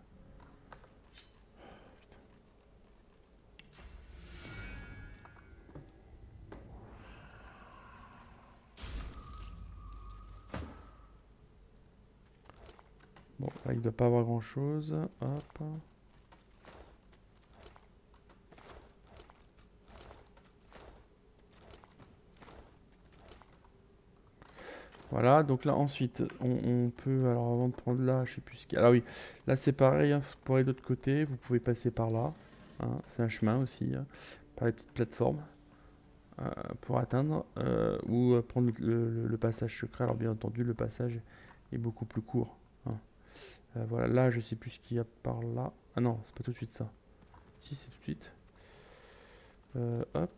Speaker 1: Bon, là, il doit pas avoir grand-chose. Hop. Voilà, donc là ensuite on peut, alors avant de prendre là, je sais plus ce qu'il y a. Ah oui, là c'est pareil, hein, pour aller de l'autre côté, vous pouvez passer par là, hein, c'est un chemin aussi, hein, par les petites plateformes pour atteindre, ou prendre le passage secret. Alors bien entendu le passage est beaucoup plus court, hein. Voilà, là je sais plus ce qu'il y a par là. Ah non, c'est pas tout de suite ça. Si, c'est tout de suite. Hop.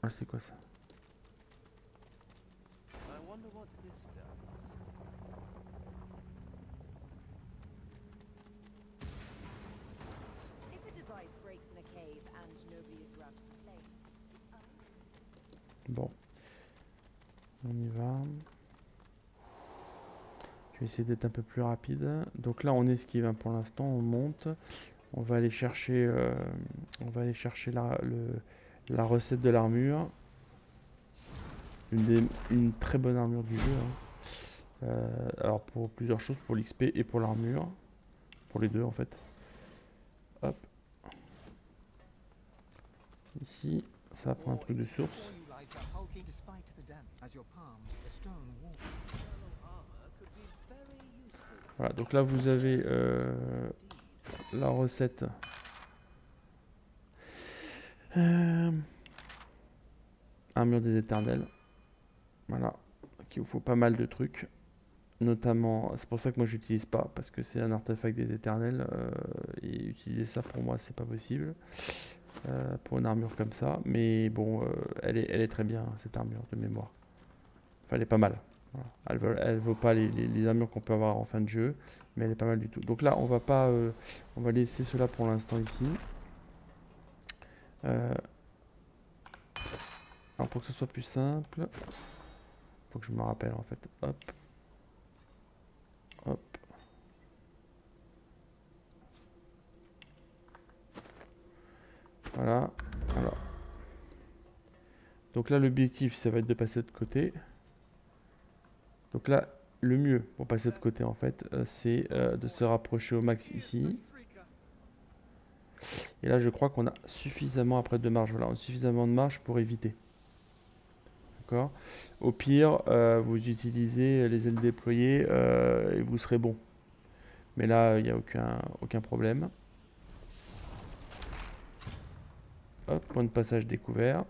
Speaker 1: Ah, c'est quoi ça? Bon, on y va. Je vais essayer d'être un peu plus rapide. Donc là, on esquive, hein, pour l'instant, on monte. On va aller chercher, la recette de l'armure. Une très bonne armure du jeu, hein. Alors pour plusieurs choses, pour l'XP et pour l'armure. Pour les deux en fait. Hop. Ici, ça va prendre un truc de source. Voilà, donc là vous avez la recette. Armure des éternels. Voilà. Donc il vous faut pas mal de trucs. Notamment, c'est pour ça que moi j'utilise pas, parce que c'est un artefact des éternels, et utiliser ça pour moi c'est pas possible, pour une armure comme ça. Mais bon, elle est très bien, cette armure de mémoire. Enfin, elle est pas mal. Voilà. Elle vaut pas les armures qu'on peut avoir en fin de jeu, mais elle est pas mal du tout. Donc là, on va pas, on va laisser cela pour l'instant ici. Alors pour que ce soit plus simple, faut que je me rappelle en fait. Hop, hop. Voilà. Alors. Donc là, l'objectif, ça va être de passer de côté. Donc là, le mieux pour passer de côté, en fait, c'est de se rapprocher au max ici. Et là, je crois qu'on a suffisamment après de marge. Voilà, on a suffisamment de marge pour éviter. D'accord. Au pire, vous utilisez les ailes déployées et vous serez bon. Mais là, il n'y a aucun problème. Hop, point de passage découvert.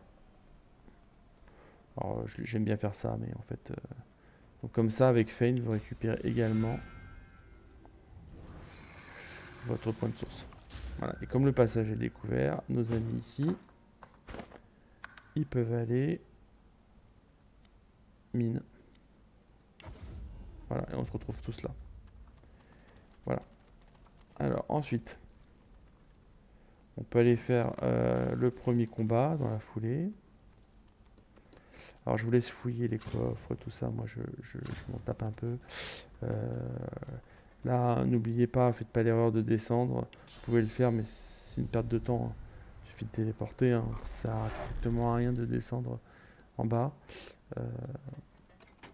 Speaker 1: Alors, j'aime bien faire ça, mais en fait... donc comme ça, avec Feint, vous récupérez également votre point de source. Voilà. Et comme le passage est découvert, nos amis ici, ils peuvent aller mine. Voilà, et on se retrouve tous là. Voilà. Alors ensuite, on peut aller faire le premier combat dans la foulée. Alors je vous laisse fouiller les coffres, tout ça, moi je m'en tape un peu. Euh, Là, n'oubliez pas, faites pas l'erreur de descendre. Vous pouvez le faire, mais c'est une perte de temps, hein. Il suffit de téléporter, hein. Ça sert strictement à rien de descendre en bas. Euh,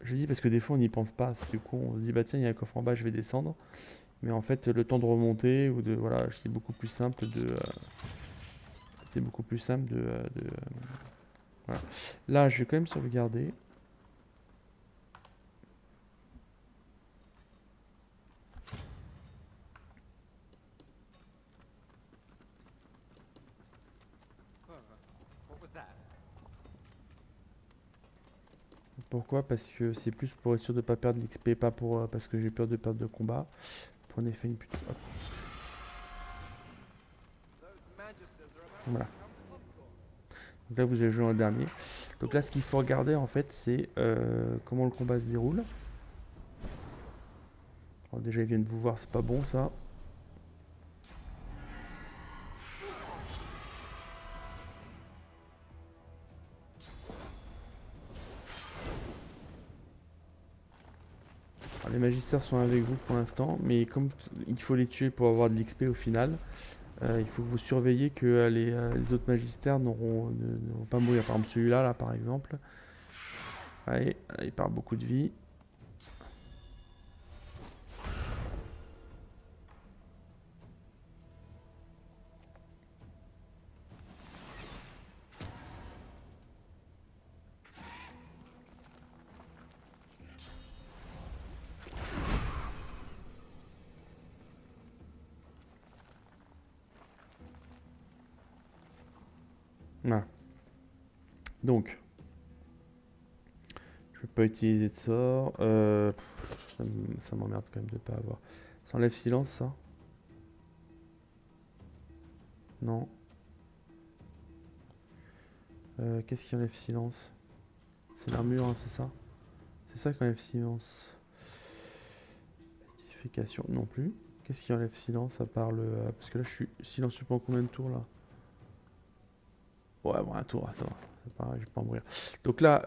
Speaker 1: je dis parce que des fois on n'y pense pas. Du coup, on se dit bah tiens, il y a un coffre en bas, je vais descendre. Mais en fait, le temps de remonter ou de voilà, c'est beaucoup plus simple voilà. Là, je vais quand même sauvegarder. Pourquoi? Parce que c'est plus pour être sûr de ne pas perdre l'XP, pas pour parce que j'ai peur de perdre de combat. Prenez fait une pute. Hop. Voilà. Donc là, vous avez joué en dernier. Donc là, ce qu'il faut regarder, en fait, c'est comment le combat se déroule. Alors déjà, ils viennent vous voir, c'est pas bon, ça. Alors, les magistères sont avec vous pour l'instant, mais comme il faut les tuer pour avoir de l'XP au final, il faut que vous surveillez que les autres magistères ne vont pas mourir. Par exemple, celui-là, là, par exemple. Allez, il perd beaucoup de vie. Voilà. Donc, je peux pas utiliser de sort. Ça m'emmerde quand même de pas avoir. Ça enlève silence, ça? Non. Qu'est-ce qui enlève silence? C'est l'armure, hein, c'est ça? C'est ça qui enlève silence. Identification, non plus. Qu'est-ce qui enlève silence à part le... parce que là, je suis silencieux pendant combien de tours, là? Ouais, bon, un tour, attends. C'est pas, je vais pas mourir. Donc là,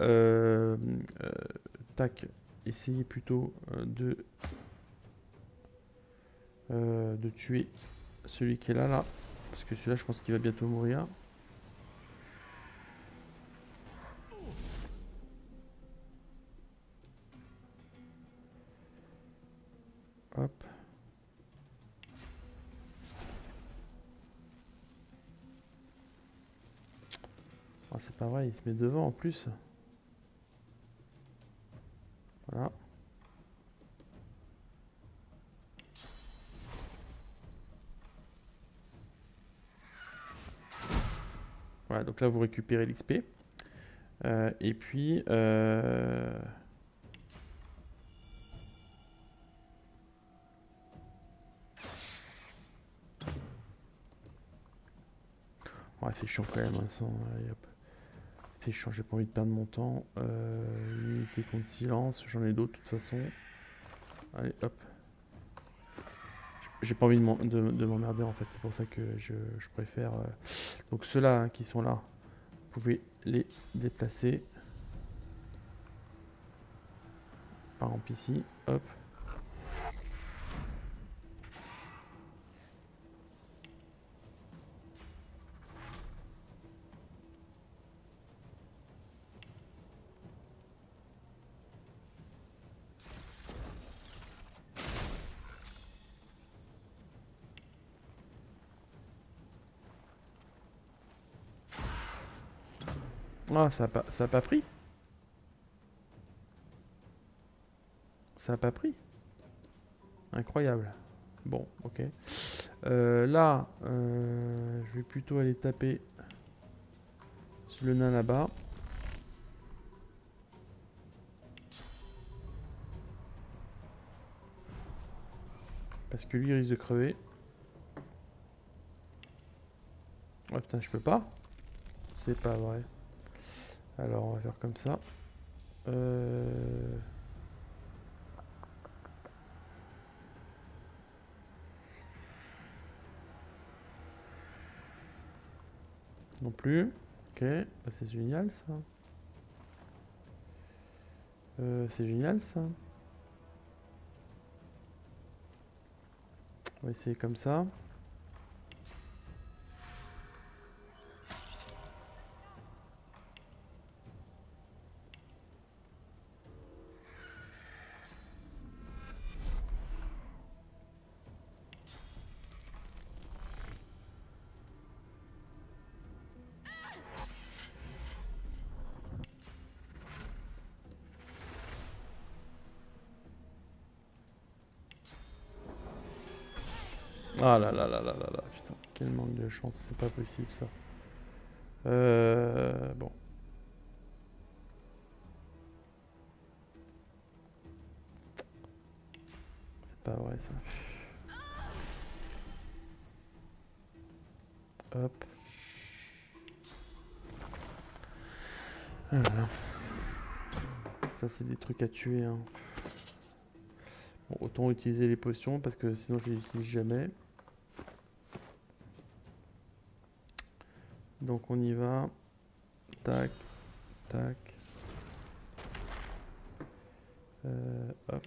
Speaker 1: tac. Essayez plutôt de tuer celui qui est là, là. Parce que celui-là, je pense qu'il va bientôt mourir. Hop. Ah, c'est pas vrai, il se met devant en plus. Voilà. Voilà, donc là, vous récupérez l'XP. Et puis... ouais, c'est chiant quand même, hein, allez, hop. C'est chiant, j'ai pas envie de perdre mon temps. Unité contre silence, j'en ai d'autres de toute façon. Allez, hop. J'ai pas envie de m'emmerder en fait, c'est pour ça que je préfère... Donc ceux-là, hein, qui sont là, vous pouvez les déplacer. Par exemple ici, hop. Ah, ça a pas pris? Ça a pas pris? Incroyable. Bon, ok. Là, je vais plutôt aller taper sur le nain là-bas. Parce que lui, il risque de crever. Oh putain, je peux pas? C'est pas vrai. Alors, on va faire comme ça. Non plus. Ok, bah, c'est génial ça. C'est génial ça. On va essayer comme ça. Ah là là là là là là, putain, quel manque de chance, c'est pas possible ça. Bon. C'est pas vrai ça. Hop. Ah, voilà. Ça c'est des trucs à tuer, hein. Bon, autant utiliser les potions parce que sinon je les utilise jamais. Donc on y va. Tac, tac. Hop.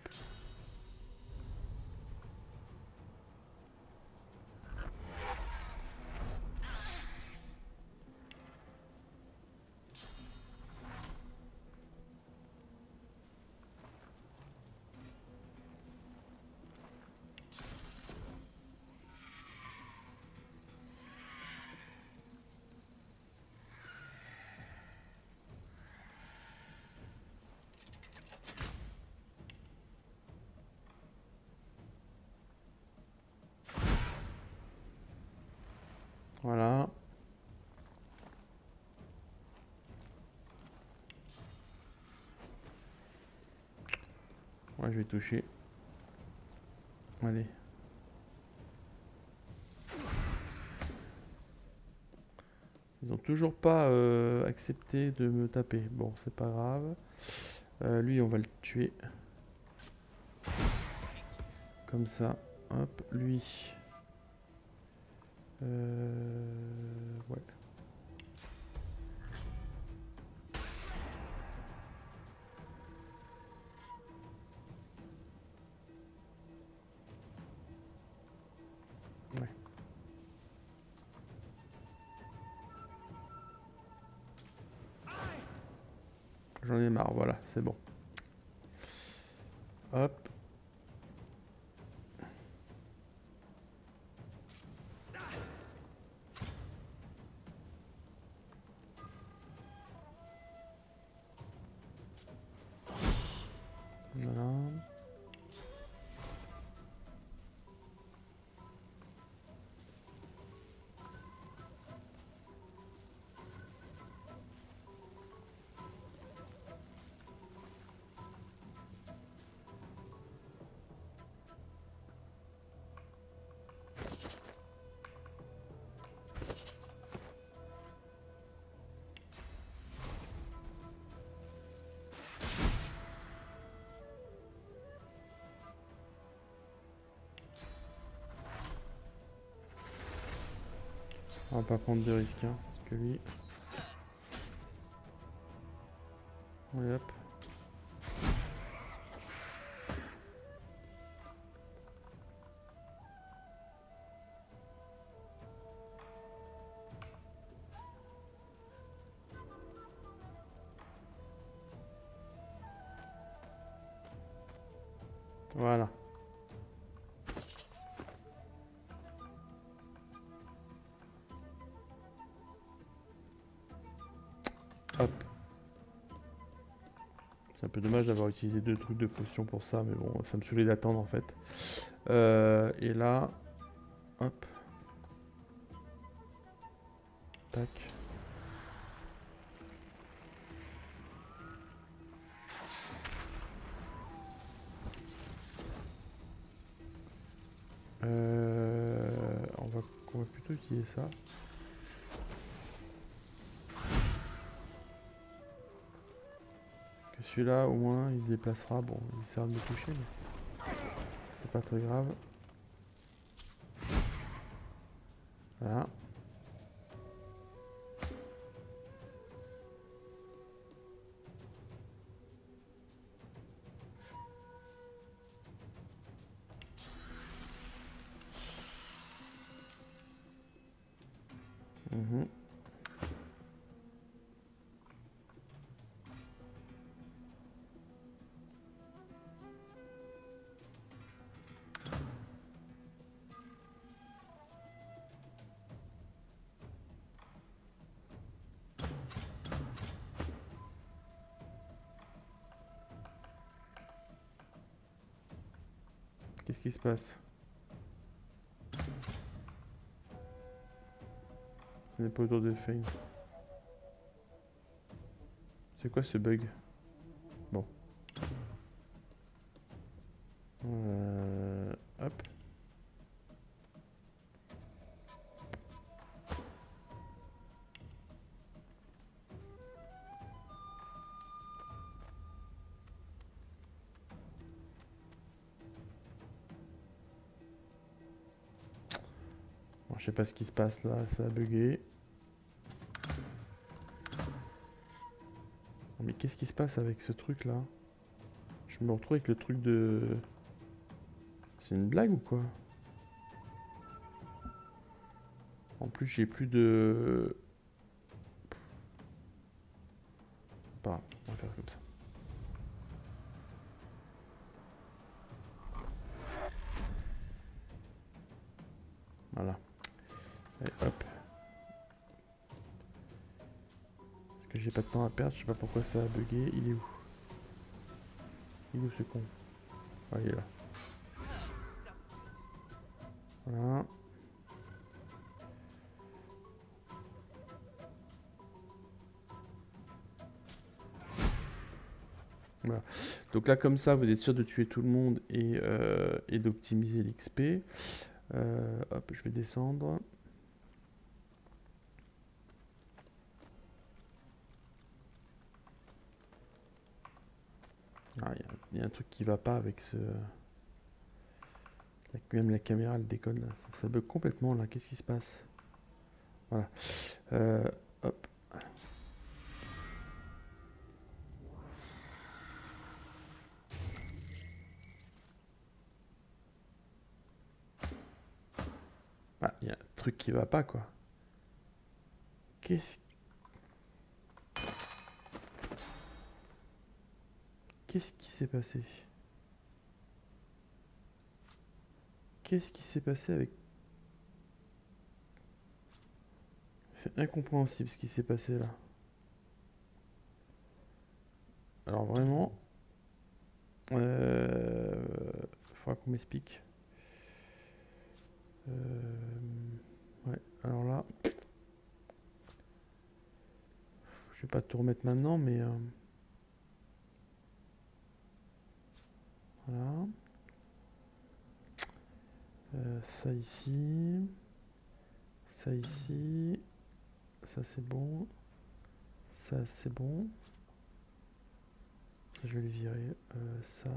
Speaker 1: Voilà. Ouais, je vais toucher. Allez. Ils ont toujours pas accepté de me taper. Bon, c'est pas grave. Lui, on va le tuer. Comme ça. Hop, lui. Ouais. Ouais. J'en ai marre, voilà, c'est bon. Hop. Voilà. On va pas prendre de risques, hein, parce que lui... Ouais, hop. Voilà. Hop. C'est un peu dommage d'avoir utilisé 2 trucs de potion pour ça, mais bon, ça me saoulait d'attendre en fait. Et là, hop. Tac. On va plutôt utiliser ça. Que celui-là, au moins, il se déplacera. Bon, il sert de me toucher, mais c'est pas très grave. Voilà. Mhm. Qu'est-ce qui se passe? Ce n'est pas autour de Fane. C'est quoi ce bug? Bon. Hop. Bon, je sais pas ce qui se passe là, ça a bugué. Mais qu'est-ce qui se passe avec ce truc là? Je me retrouve avec le truc de... C'est une blague ou quoi? En plus j'ai plus de... Pas grave, on va faire comme ça. Voilà. Allez, hop. Parce que j'ai pas de temps à perdre, je sais pas pourquoi ça a bugué. Il est où? Il est où ce con? Ah, il est là. Voilà. Voilà. Donc là comme ça vous êtes sûr de tuer tout le monde et d'optimiser l'XP. Hop, je vais descendre. Ah, il y a un truc qui va pas avec ce... Même la caméra elle déconne là. Ça bug complètement là, qu'est-ce qui se passe? Voilà. Hop. Ah, il y a un truc qui va pas quoi. Qu'est-ce qui s'est passé? Qu'est-ce qui s'est passé avec... C'est incompréhensible ce qui s'est passé là. Alors vraiment... faudra qu'on m'explique. Ouais, alors là... Je vais pas tout remettre maintenant, mais... voilà. Ça ici. Ça ici. Ça c'est bon. Ça c'est bon. Ça, je vais le virer. Ça.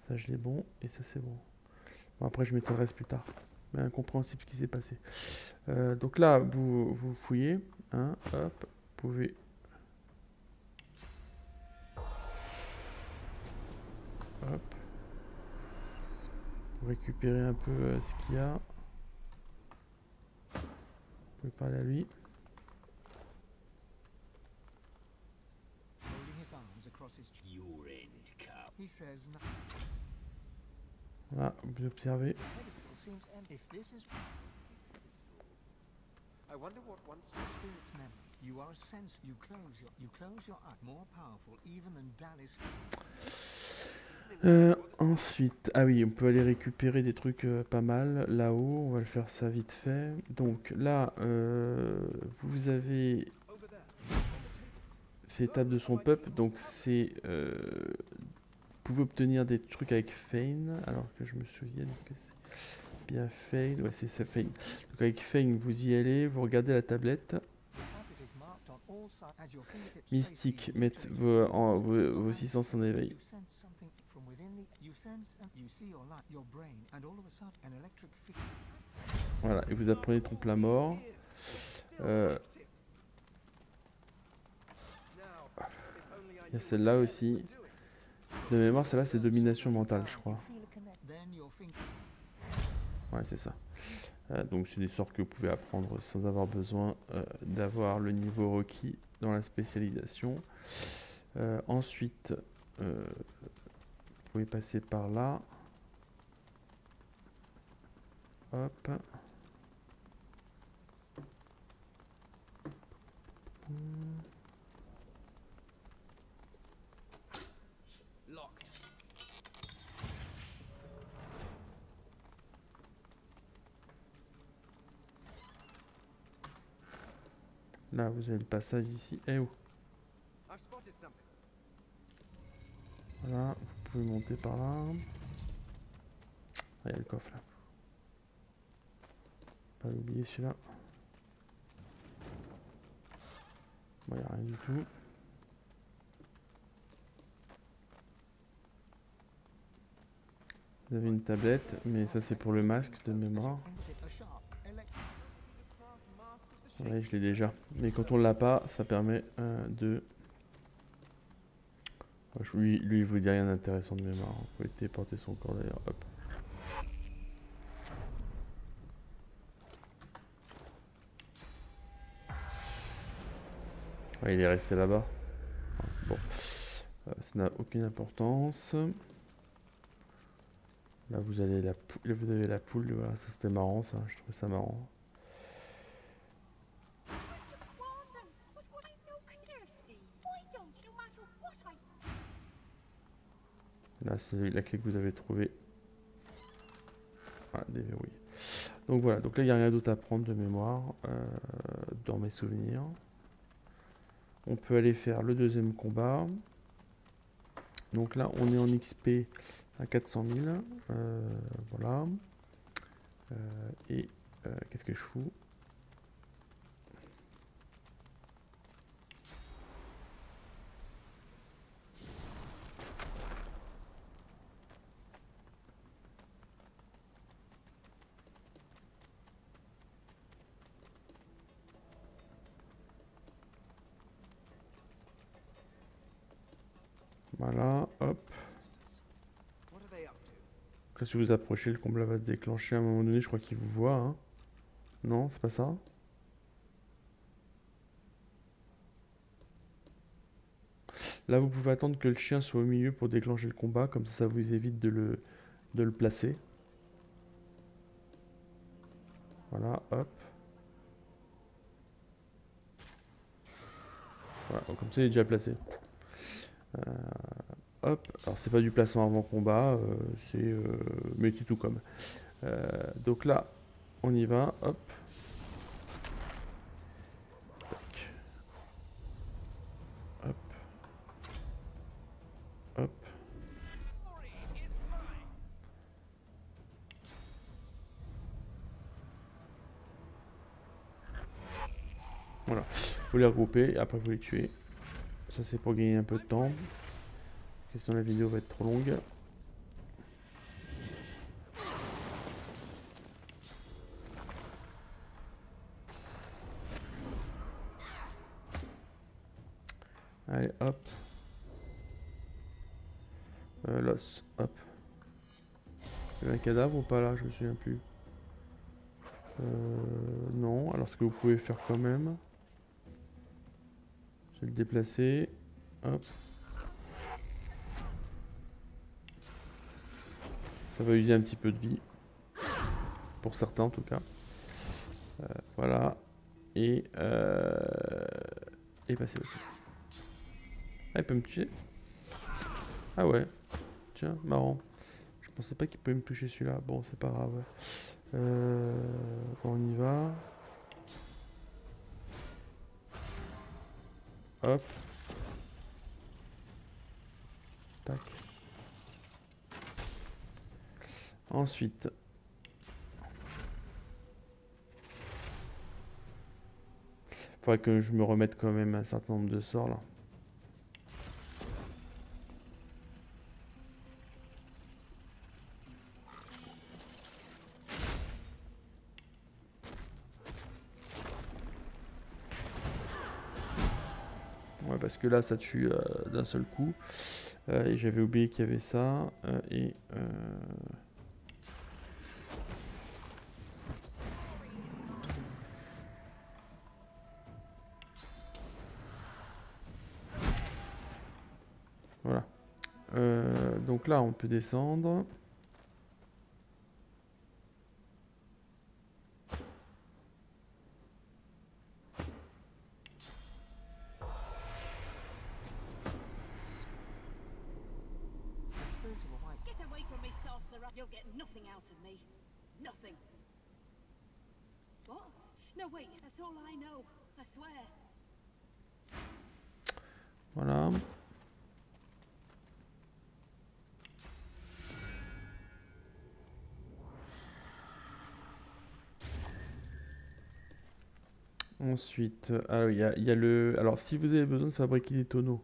Speaker 1: Ça je l'ai bon. Et ça c'est bon. Bon après je mettrai le reste plus tard. Mais incompréhensible ce qui s'est passé. Donc là vous fouillez. Hein, hop. Vous pouvez... Hop. Pour récupérer un peu ce qu'il y a. Vous pouvez parler à lui. Voilà, vous observez. Ensuite, ah oui, on peut aller récupérer des trucs pas mal là-haut. On va le faire ça vite fait. Donc là, vous avez c'est l'étape de son peuple. Donc c'est vous pouvez obtenir des trucs avec Fane. Alors que je me souvienne que c'est bien Fane. Ouais, c'est ça Fane. Donc avec Fane, vous y allez, vous regardez la tablette. Mystique, mettre vos 600 en éveil. Voilà, et vous apprenez trompe la mort. Il y a celle-là aussi. De mémoire, celle-là c'est domination mentale, je crois. Ouais, c'est ça. Donc c'est des sorts que vous pouvez apprendre sans avoir besoin d'avoir le niveau requis dans la spécialisation. Ensuite, vous pouvez passer par là. Hop. Là, vous avez le passage ici. Eh oh. Voilà, vous pouvez monter par là. Ah, il y a le coffre là. Pas l'oublier celui-là. Bon, il n'y a rien du tout. Vous avez une tablette, mais ça c'est pour le masque de mémoire. Ouais, je l'ai déjà. Mais quand on l'a pas, ça permet de... Lui, il vous dit rien d'intéressant de mémoire. Vous pouvez téléporter son corps d'ailleurs. Hop. Ouais, il est resté là-bas. Bon. Ça n'a aucune importance. Là, vous avez la poule. Voilà, ça c'était marrant, ça. Je trouvais ça marrant. Là, c'est la clé que vous avez trouvée. Voilà, déverrouillé. Donc voilà, donc là, il n'y a rien d'autre à prendre de mémoire dans mes souvenirs. On peut aller faire le deuxième combat. Donc là, on est en XP à 400 000. Voilà. Et qu'est-ce que je fous? Voilà, hop. Là, si vous approchez, le combat va se déclencher à un moment donné. Je crois qu'il vous voit. Hein. Non, c'est pas ça. Là, vous pouvez attendre que le chien soit au milieu pour déclencher le combat. Comme ça vous évite de le placer. Voilà, hop. Voilà, comme ça, il est déjà placé. Hop, alors c'est pas du placement avant combat, c'est mettez tout comme. Donc là, on y va, hop. Tac. Hop. Hop. Voilà, vous les regroupez et après vous les tuez. Ça c'est pour gagner un peu de temps. Sinon la vidéo va être trop longue. Allez, hop. L'os, hop. Il y a un cadavre ou pas là? Je me souviens plus. Non, alors ce que vous pouvez faire quand même, c'est le déplacer. Hop. Ça va user un petit peu de vie. Pour certains en tout cas. Voilà. Et passer au tour. Ah, il peut me tuer? Ah ouais. Tiens, marrant. Je pensais pas qu'il pouvait me toucher celui-là. Bon, c'est pas grave. On y va. Hop. Tac. Ensuite. Faudrait que je me remette quand même un certain nombre de sorts là. Ouais, parce que là ça tue d'un seul coup. Et j'avais oublié qu'il y avait ça. Donc là, on peut descendre. Voilà. Ensuite, alors il y a le. Alors, si vous avez besoin de fabriquer des tonneaux,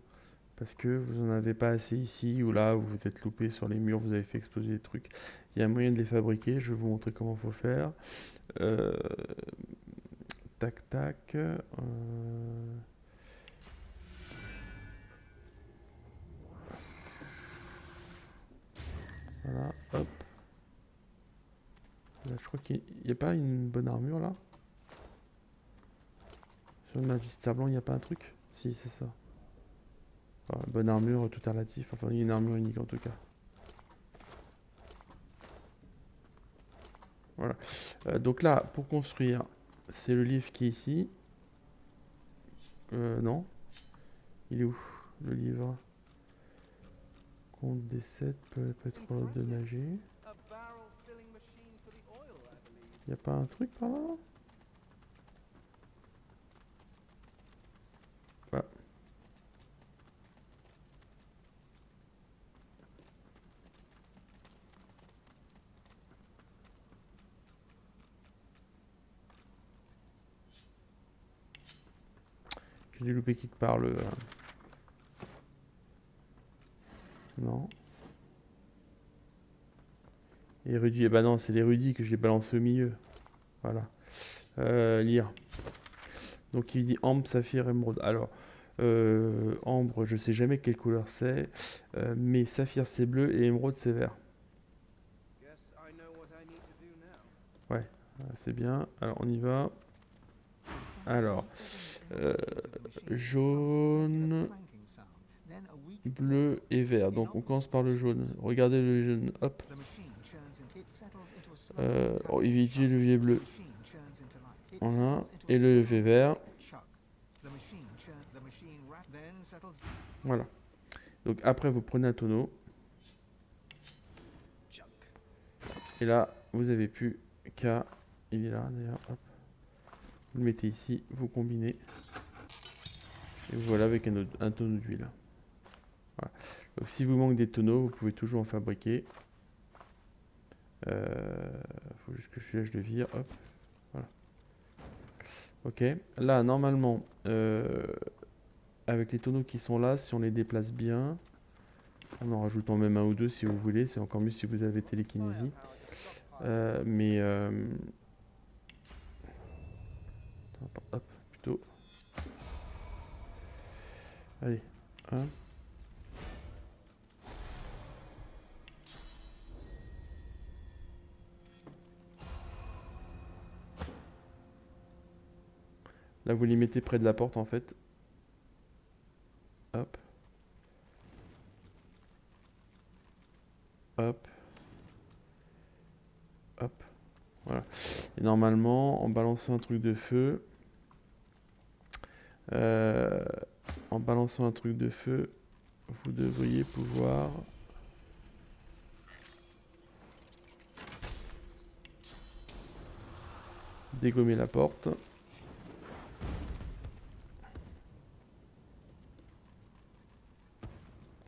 Speaker 1: parce que vous n'en avez pas assez ici, ou là, vous vous êtes loupé sur les murs, vous avez fait exploser des trucs, il y a moyen de les fabriquer. Je vais vous montrer comment il faut faire. Euh, Tac, tac. Voilà, hop. Là, je crois qu'il n'y a pas une bonne armure là. Sur le Magister blanc, il n'y a pas un truc? Si, c'est ça. Enfin, bonne armure, tout est relatif. Enfin, il y a une armure unique en tout cas. Voilà. Donc là, pour construire, c'est le livre qui est ici. Non. Il est où, le livre? Compte des 7, pétrole de nager. Il n'y a pas un truc par là? Ah. J'ai dû louper quelque part le... Non. Érudit, eh ben non, c'est l'érudit que j'ai balancé au milieu. Voilà. Lire. Donc il dit ambre, saphir, émeraude. Alors, ambre, je sais jamais quelle couleur c'est, mais saphir c'est bleu et émeraude c'est vert. Ouais, c'est bien. Alors on y va. Alors, jaune, bleu et vert. Donc on commence par le jaune. Regardez le jaune. Hop. Évitez le levier bleu. Voilà. Et le levier vert. Voilà. Donc après vous prenez un tonneau. Et là vous avez plus qu'à... Il est là d'ailleurs. Hop. Vous le mettez ici. Vous combinez. Et voilà avec un tonneau d'huile. Voilà. Donc si vous manque des tonneaux, vous pouvez toujours en fabriquer. Faut juste que je le vire. Hop. Voilà. Ok. Là normalement, avec les tonneaux qui sont là, si on les déplace bien, en rajoutant même un ou deux si vous voulez, c'est encore mieux si vous avez télékinésie. Hop, plutôt. Allez, un. Là, vous les mettez près de la porte en fait. Hop. Hop. Hop. Voilà. Et normalement, en balançant un truc de feu, vous devriez pouvoir dégommer la porte.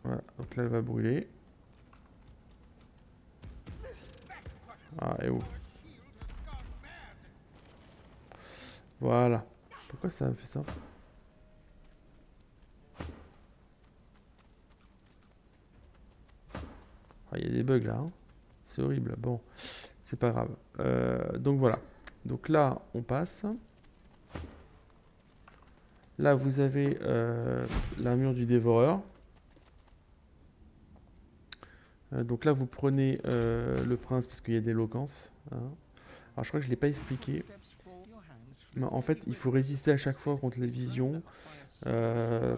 Speaker 1: Voilà, donc là elle va brûler. Ah, et où? Voilà. Pourquoi ça me fait ça? Ah, il y a des bugs là, hein. C'est horrible. Bon, c'est pas grave. Donc voilà. Donc là, on passe. Là, vous avez l'armure du dévoreur. Donc là, vous prenez le prince parce qu'il y a d'éloquence. Hein. Alors, je crois que je ne l'ai pas expliqué. Mais en fait, il faut résister à chaque fois contre les visions.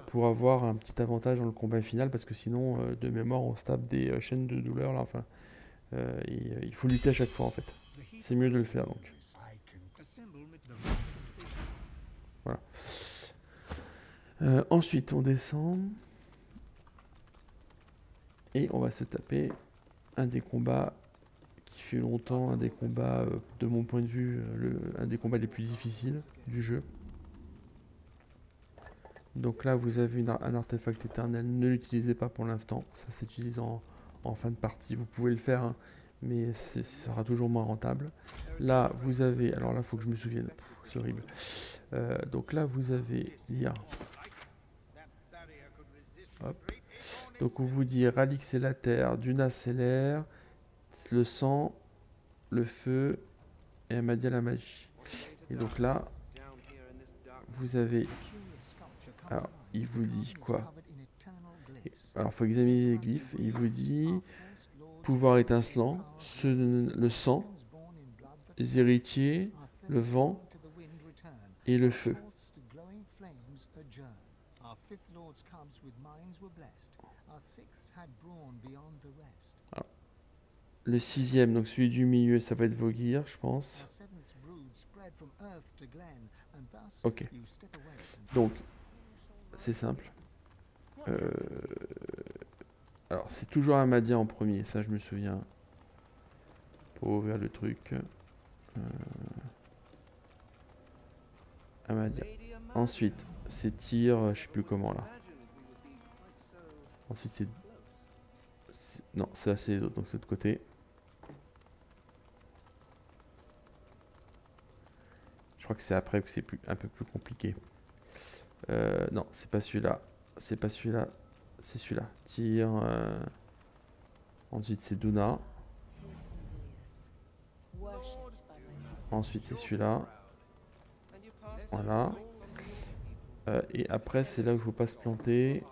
Speaker 1: pour avoir un petit avantage dans le combat final, parce que sinon, de mémoire, on se tape des chaînes de douleur là. Enfin, il faut lutter à chaque fois en fait. C'est mieux de le faire donc. Voilà. Ensuite, on descend et on va se taper un des combats qui fut longtemps un des combats, de mon point de vue, un des combats les plus difficiles du jeu. Donc là, vous avez un artefact éternel. Ne l'utilisez pas pour l'instant. Ça s'utilise en fin de partie. Vous pouvez le faire, hein, mais ça sera toujours moins rentable. Là, vous avez... Alors là, il faut que je me souvienne. C'est horrible. Donc là, vous avez l'IA. Hop. Donc on vous dit Ralix c'est la terre, Duna c'est l'air, le sang, le feu et Amadia la magie. Et donc là, vous avez... Alors, il vous dit quoi? Alors, il faut examiner les glyphes. Il vous dit pouvoir étincelant, le sang, les héritiers, le vent et le feu. Alors, le sixième, donc celui du milieu, ça va être Voghir, je pense. Ok. Donc, c'est simple. Alors, c'est toujours Amadia en premier, ça je me souviens. Pour ouvrir le truc. Amadia. Ensuite, c'est tir, je sais plus comment là. Ensuite, c'est... Non, ça c'est les autres, donc c'est de l'autre côté. Je crois que c'est après que c'est un peu plus compliqué. Non, c'est pas celui-là. C'est pas celui-là. C'est celui-là. Tir. Ensuite, c'est Duna. Ensuite, c'est celui-là. Voilà. Et après, c'est là où il ne faut pas se planter.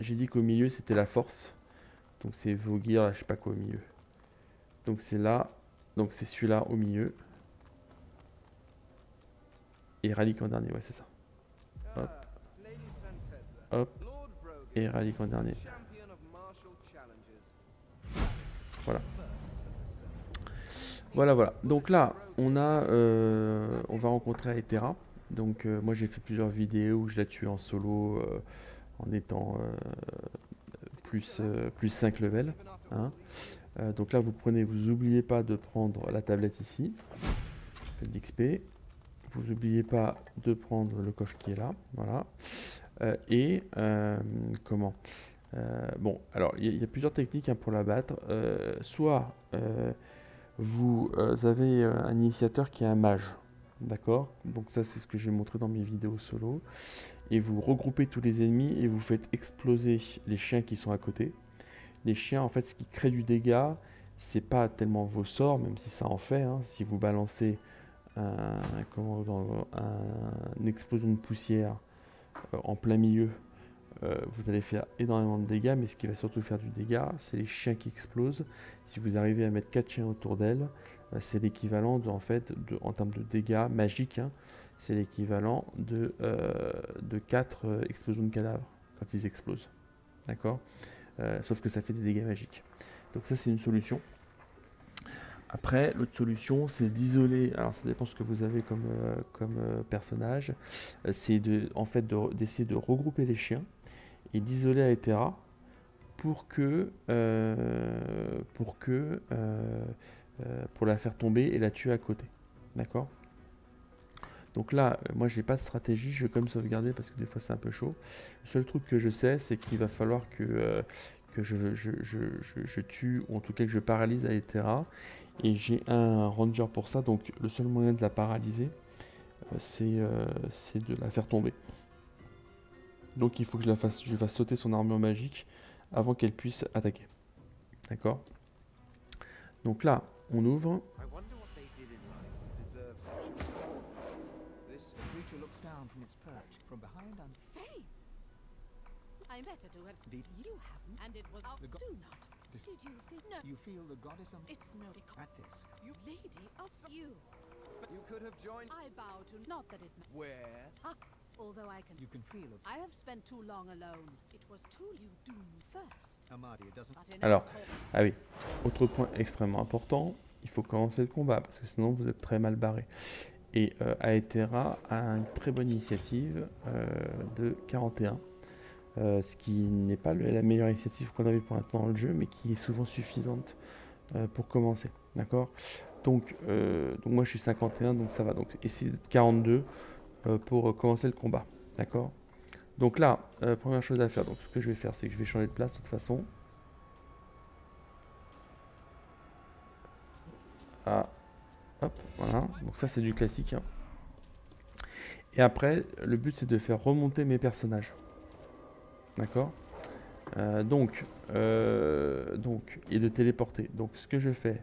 Speaker 1: J'ai dit qu'au milieu, c'était la force. Donc, c'est Voghir, là, je sais pas quoi au milieu. Donc, c'est là. Donc, c'est celui-là au milieu. Et Rallik en dernier, ouais, c'est ça. Hop. Hop. Et Rallik en dernier. Voilà. Voilà, voilà. Donc là, on va rencontrer Aethera. Donc moi j'ai fait plusieurs vidéos où je la tue en solo en étant plus 5 levels. Hein. Donc là vous oubliez pas de prendre la tablette ici, d'XP. Vous n'oubliez pas de prendre le coffre qui est là. Voilà. Comment bon, alors il y a plusieurs techniques hein, pour la battre. Soit vous avez un initiateur qui est un mage, d'accord? Donc ça c'est ce que j'ai montré dans mes vidéos solo. Et vous regroupez tous les ennemis et vous faites exploser les chiens qui sont à côté. Les chiens en fait ce qui crée du dégât, c'est pas tellement vos sorts, même si ça en fait. Hein. Si vous balancez une explosion de poussière en plein milieu, vous allez faire énormément de dégâts, mais ce qui va surtout faire du dégât, c'est les chiens qui explosent. Si vous arrivez à mettre 4 chiens autour d'elle, c'est l'équivalent en termes de dégâts magiques, hein, c'est l'équivalent de 4 explosions de cadavres quand ils explosent. D'accord? Sauf que ça fait des dégâts magiques. Donc ça c'est une solution. Après, l'autre solution, c'est d'isoler. Alors, ça dépend ce que vous avez comme personnage. C'est d'essayer de regrouper les chiens et d'isoler Aethera pour la faire tomber et la tuer à côté. D'accord? Donc là, moi j'ai pas de stratégie, je vais quand même sauvegarder parce que des fois c'est un peu chaud. Le seul truc que je sais, c'est qu'il va falloir que je tue, ou en tout cas que je paralyse Aethera. Et j'ai un ranger pour ça, donc le seul moyen de la paralyser, c'est de la faire tomber. Donc il faut que je fasse sauter son armure magique avant qu'elle puisse attaquer. D'accord? Donc là, on ouvre.
Speaker 2: Although I can,
Speaker 3: You can feel it.
Speaker 2: I have spent too long alone. It was too you do me first.
Speaker 3: Amadia doesn't.
Speaker 2: But enough
Speaker 1: Alors,
Speaker 2: talk.
Speaker 1: ah oui, autre point extrêmement important, il faut commencer le combat parce que sinon vous êtes très mal barré. Et Aethera a une très bonne initiative de 41, ce qui n'est pas la meilleure initiative qu'on a vue pour l'instant dans le jeu, mais qui est souvent suffisante pour commencer. D'accord, donc moi je suis 51, donc ça va. Donc essayer d'être 42 pour commencer le combat. D'accord. Donc là, première chose à faire, donc ce que je vais faire, c'est que je vais changer de place de toute façon. Ah, hop, voilà. Donc ça c'est du classique. Hein. Et après, le but c'est de faire remonter mes personnages. D'accord, donc, et de téléporter. Donc ce que je fais,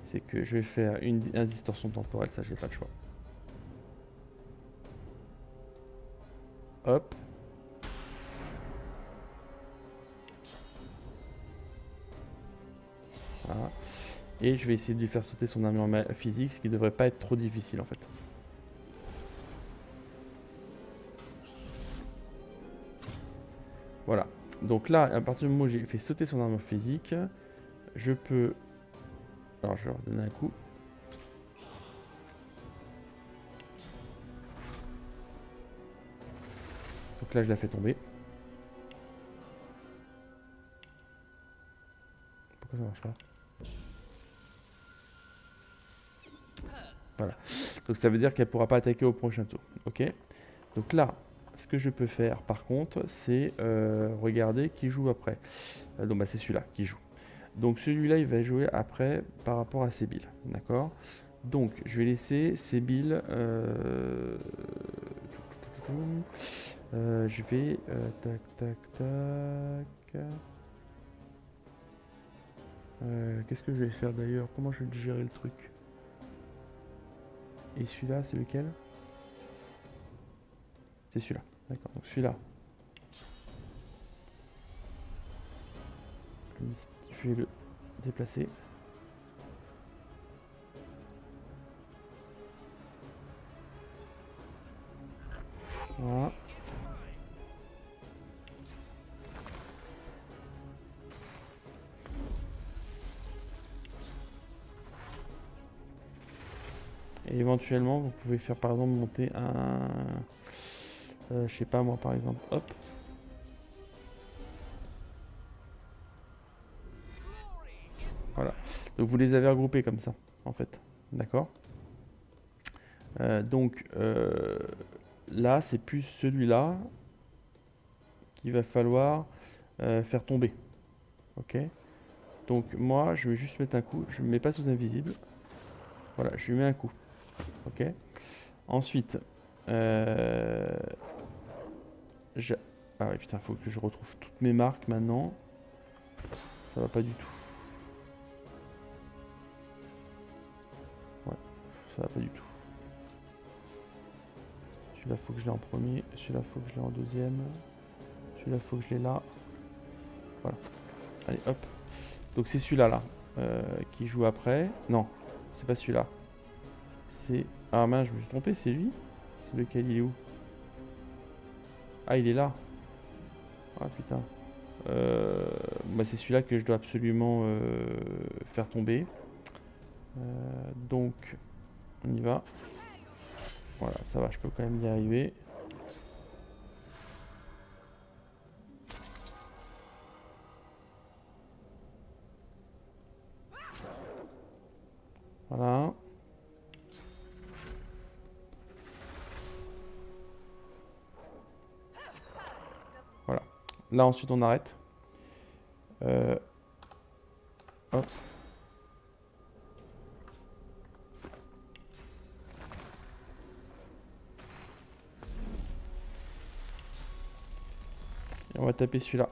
Speaker 1: c'est que je vais faire une distorsion temporelle, ça j'ai pas le choix. Hop. Voilà. Et je vais essayer de lui faire sauter son armure physique, ce qui devrait pas être trop difficile en fait. Voilà. Donc là, à partir du moment où j'ai fait sauter son armure physique, je peux... Alors je vais leur donner un coup. Donc là, je la fais tomber. Pourquoi ça marche pas? Voilà. Donc ça veut dire qu'elle pourra pas attaquer au prochain tour. Ok. Donc là, ce que je peux faire par contre, c'est regarder qui joue après. Donc bah, c'est celui-là qui joue. Donc celui-là, il va jouer après par rapport à Sébil. D'accord. Donc je vais laisser Sébil. Je vais tac tac tac. Qu'est-ce que je vais faire d'ailleurs? Comment je vais gérer le truc? Et celui-là, c'est lequel? C'est celui-là. D'accord. Donc celui-là. Je vais le déplacer. Voilà. Et éventuellement, vous pouvez faire par exemple monter un... je sais pas moi par exemple. Hop. Voilà. Donc vous les avez regroupés comme ça, en fait. D'accord. Donc là, c'est plus celui-là qu'il va falloir faire tomber. Ok. Donc moi, je vais juste mettre un coup. Je ne me mets pas sous invisible. Voilà, je lui mets un coup. Ok. Ensuite, ah oui, putain, il faut que je retrouve toutes mes marques maintenant. Ça va pas du tout. Ouais, ça va pas du tout. Celui-là, faut que je l'ai en premier. Celui-là, faut que je l'ai en deuxième. Celui-là, faut que je l'ai là. Voilà. Allez, hop. Donc c'est celui-là, là, qui joue après. Non, c'est pas celui-là. C'est... Ah mince, je me suis trompé, c'est lui? C'est lequel, il est où? Ah, il est là. Ah, putain. Bah, c'est celui-là que je dois absolument faire tomber. Donc, on y va. Voilà, ça va, je peux quand même y arriver. Voilà. Voilà. Là, ensuite, on arrête. Hop. Et on va taper celui-là.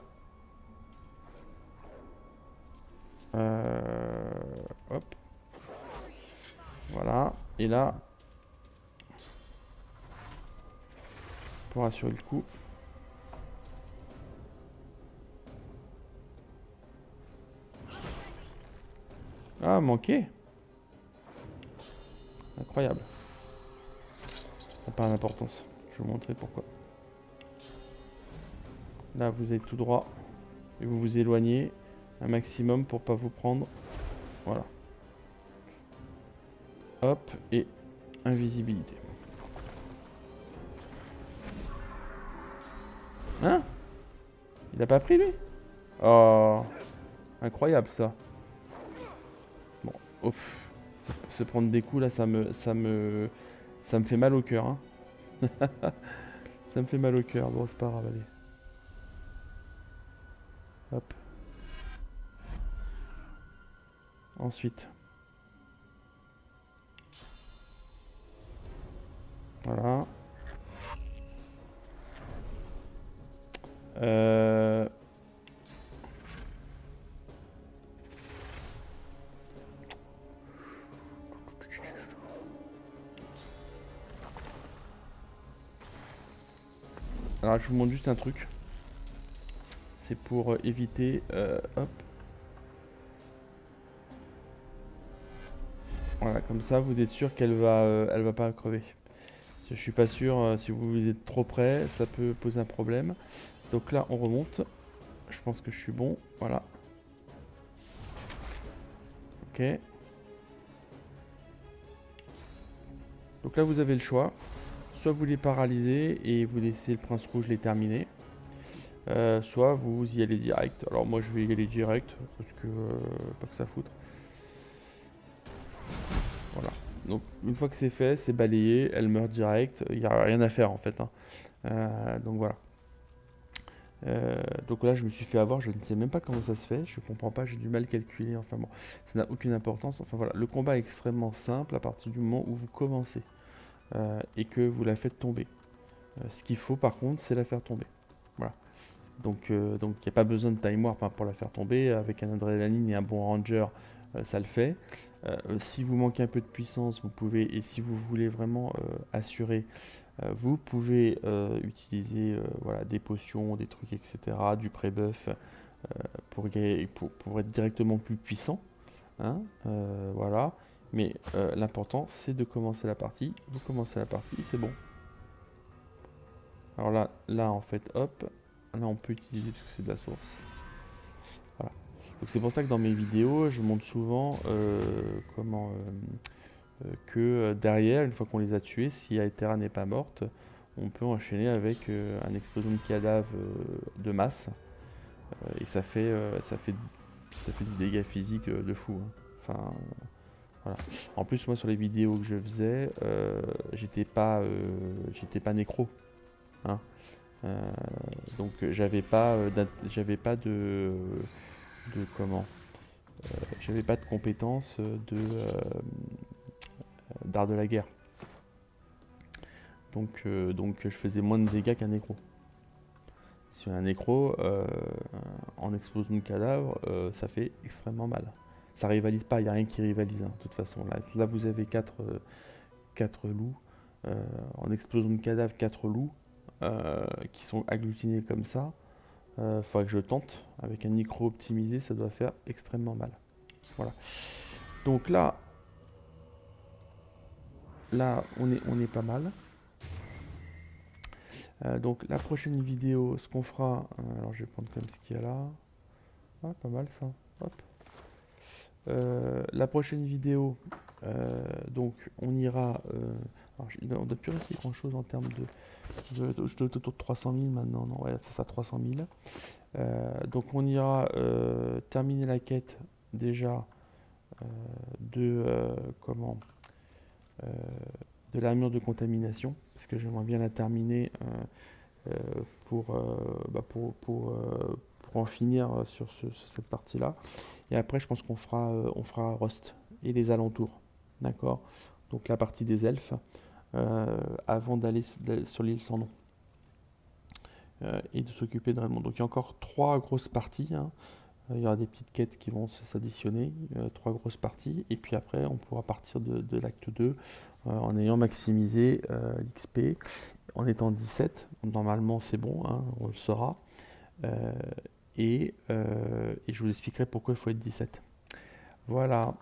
Speaker 1: Hop. Voilà. Et là, pour assurer le coup. Ah, manqué. Incroyable. Ça n'a pas d'importance. Je vais vous montrer pourquoi. Là, vous allez tout droit et vous vous éloignez un maximum pour pas vous prendre. Voilà. Hop, et invisibilité. Hein? Il a pas pris lui? Oh, incroyable ça. Bon, ouf. Se prendre des coups là, ça me fait mal au cœur. Hein. Ça me fait mal au cœur. Bon, c'est pas grave, allez. Hop. Ensuite. Voilà. Alors, je vous montre juste un truc. C'est pour éviter... hop. Voilà, comme ça, vous êtes sûr qu'elle va, elle va pas crever. Je suis pas sûr, si vous êtes trop près, ça peut poser un problème. Donc là, on remonte. Je pense que je suis bon. Voilà. Ok. Donc là, vous avez le choix. Soit vous les paralysez et vous laissez le prince rouge les terminer. Soit vous y allez direct. Alors moi, je vais y aller direct parce que pas que ça foutre. Voilà. Donc une fois que c'est fait, c'est balayé, elle meurt direct. Il n'y a rien à faire en fait. Hein. Donc voilà. Donc là, je me suis fait avoir, je ne sais même pas comment ça se fait, je comprends pas, j'ai du mal à calculer, enfin bon, ça n'a aucune importance. Enfin voilà, le combat est extrêmement simple à partir du moment où vous commencez et que vous la faites tomber. Ce qu'il faut par contre, c'est la faire tomber. Voilà. Donc il n'y a pas besoin de time warp pour la faire tomber, avec un adrénaline et un bon ranger, ça le fait. Si vous manquez un peu de puissance, vous pouvez, et si vous voulez vraiment assurer, vous pouvez utiliser voilà, des potions, des trucs, etc., du pré-buff pour être directement plus puissant. Hein, voilà. Mais l'important, c'est de commencer la partie. Vous commencez la partie, c'est bon. Alors là, en fait, hop, là, on peut utiliser parce que c'est de la source. Voilà. Donc c'est pour ça que dans mes vidéos, je montre souvent que derrière, une fois qu'on les a tués, si Aetera n'est pas morte, on peut enchaîner avec un explosion de cadavres de masse. Et ça fait du dégât physique de fou. Hein. Enfin, voilà. En plus, moi, sur les vidéos que je faisais, j'étais pas nécro. Hein. Donc, j'avais pas j'avais pas de compétences d'art de la guerre. Donc je faisais moins de dégâts qu'un nécro. Sur un nécro, en explosion de cadavre, ça fait extrêmement mal. Ça rivalise pas, il n'y a rien qui rivalise, hein, de toute façon. Là vous avez 4 loups. En explosion de cadavre, 4 loups qui sont agglutinés comme ça. Faudrait que je tente. Avec un micro optimisé, ça doit faire extrêmement mal. Voilà. Donc là on est pas mal. Donc la prochaine vidéo, ce qu'on fera, alors je vais prendre comme ce qu'il y a là. Ah, pas mal ça. Hop. La prochaine vidéo, donc on ira. Alors, on ne doit plus rester grand chose en termes de. Je dois être autour de 300 000 maintenant. Non, ouais, c'est ça, 300 000. Donc on ira terminer la quête déjà de de l'armure de contamination, parce que j'aimerais bien la terminer pour en finir sur cette partie-là. Et après, je pense qu'on fera Rust et les alentours, d'accord? Donc la partie des elfes, avant d'aller sur l'île sans nom. Et de s'occuper de Raymond. Donc il y a encore 3 grosses parties, hein. Il y aura des petites quêtes qui vont s'additionner, 3 grosses parties, et puis après on pourra partir de l'acte 2 en ayant maximisé l'XP, en étant 17, normalement c'est bon, hein, on le saura, et je vous expliquerai pourquoi il faut être 17. Voilà.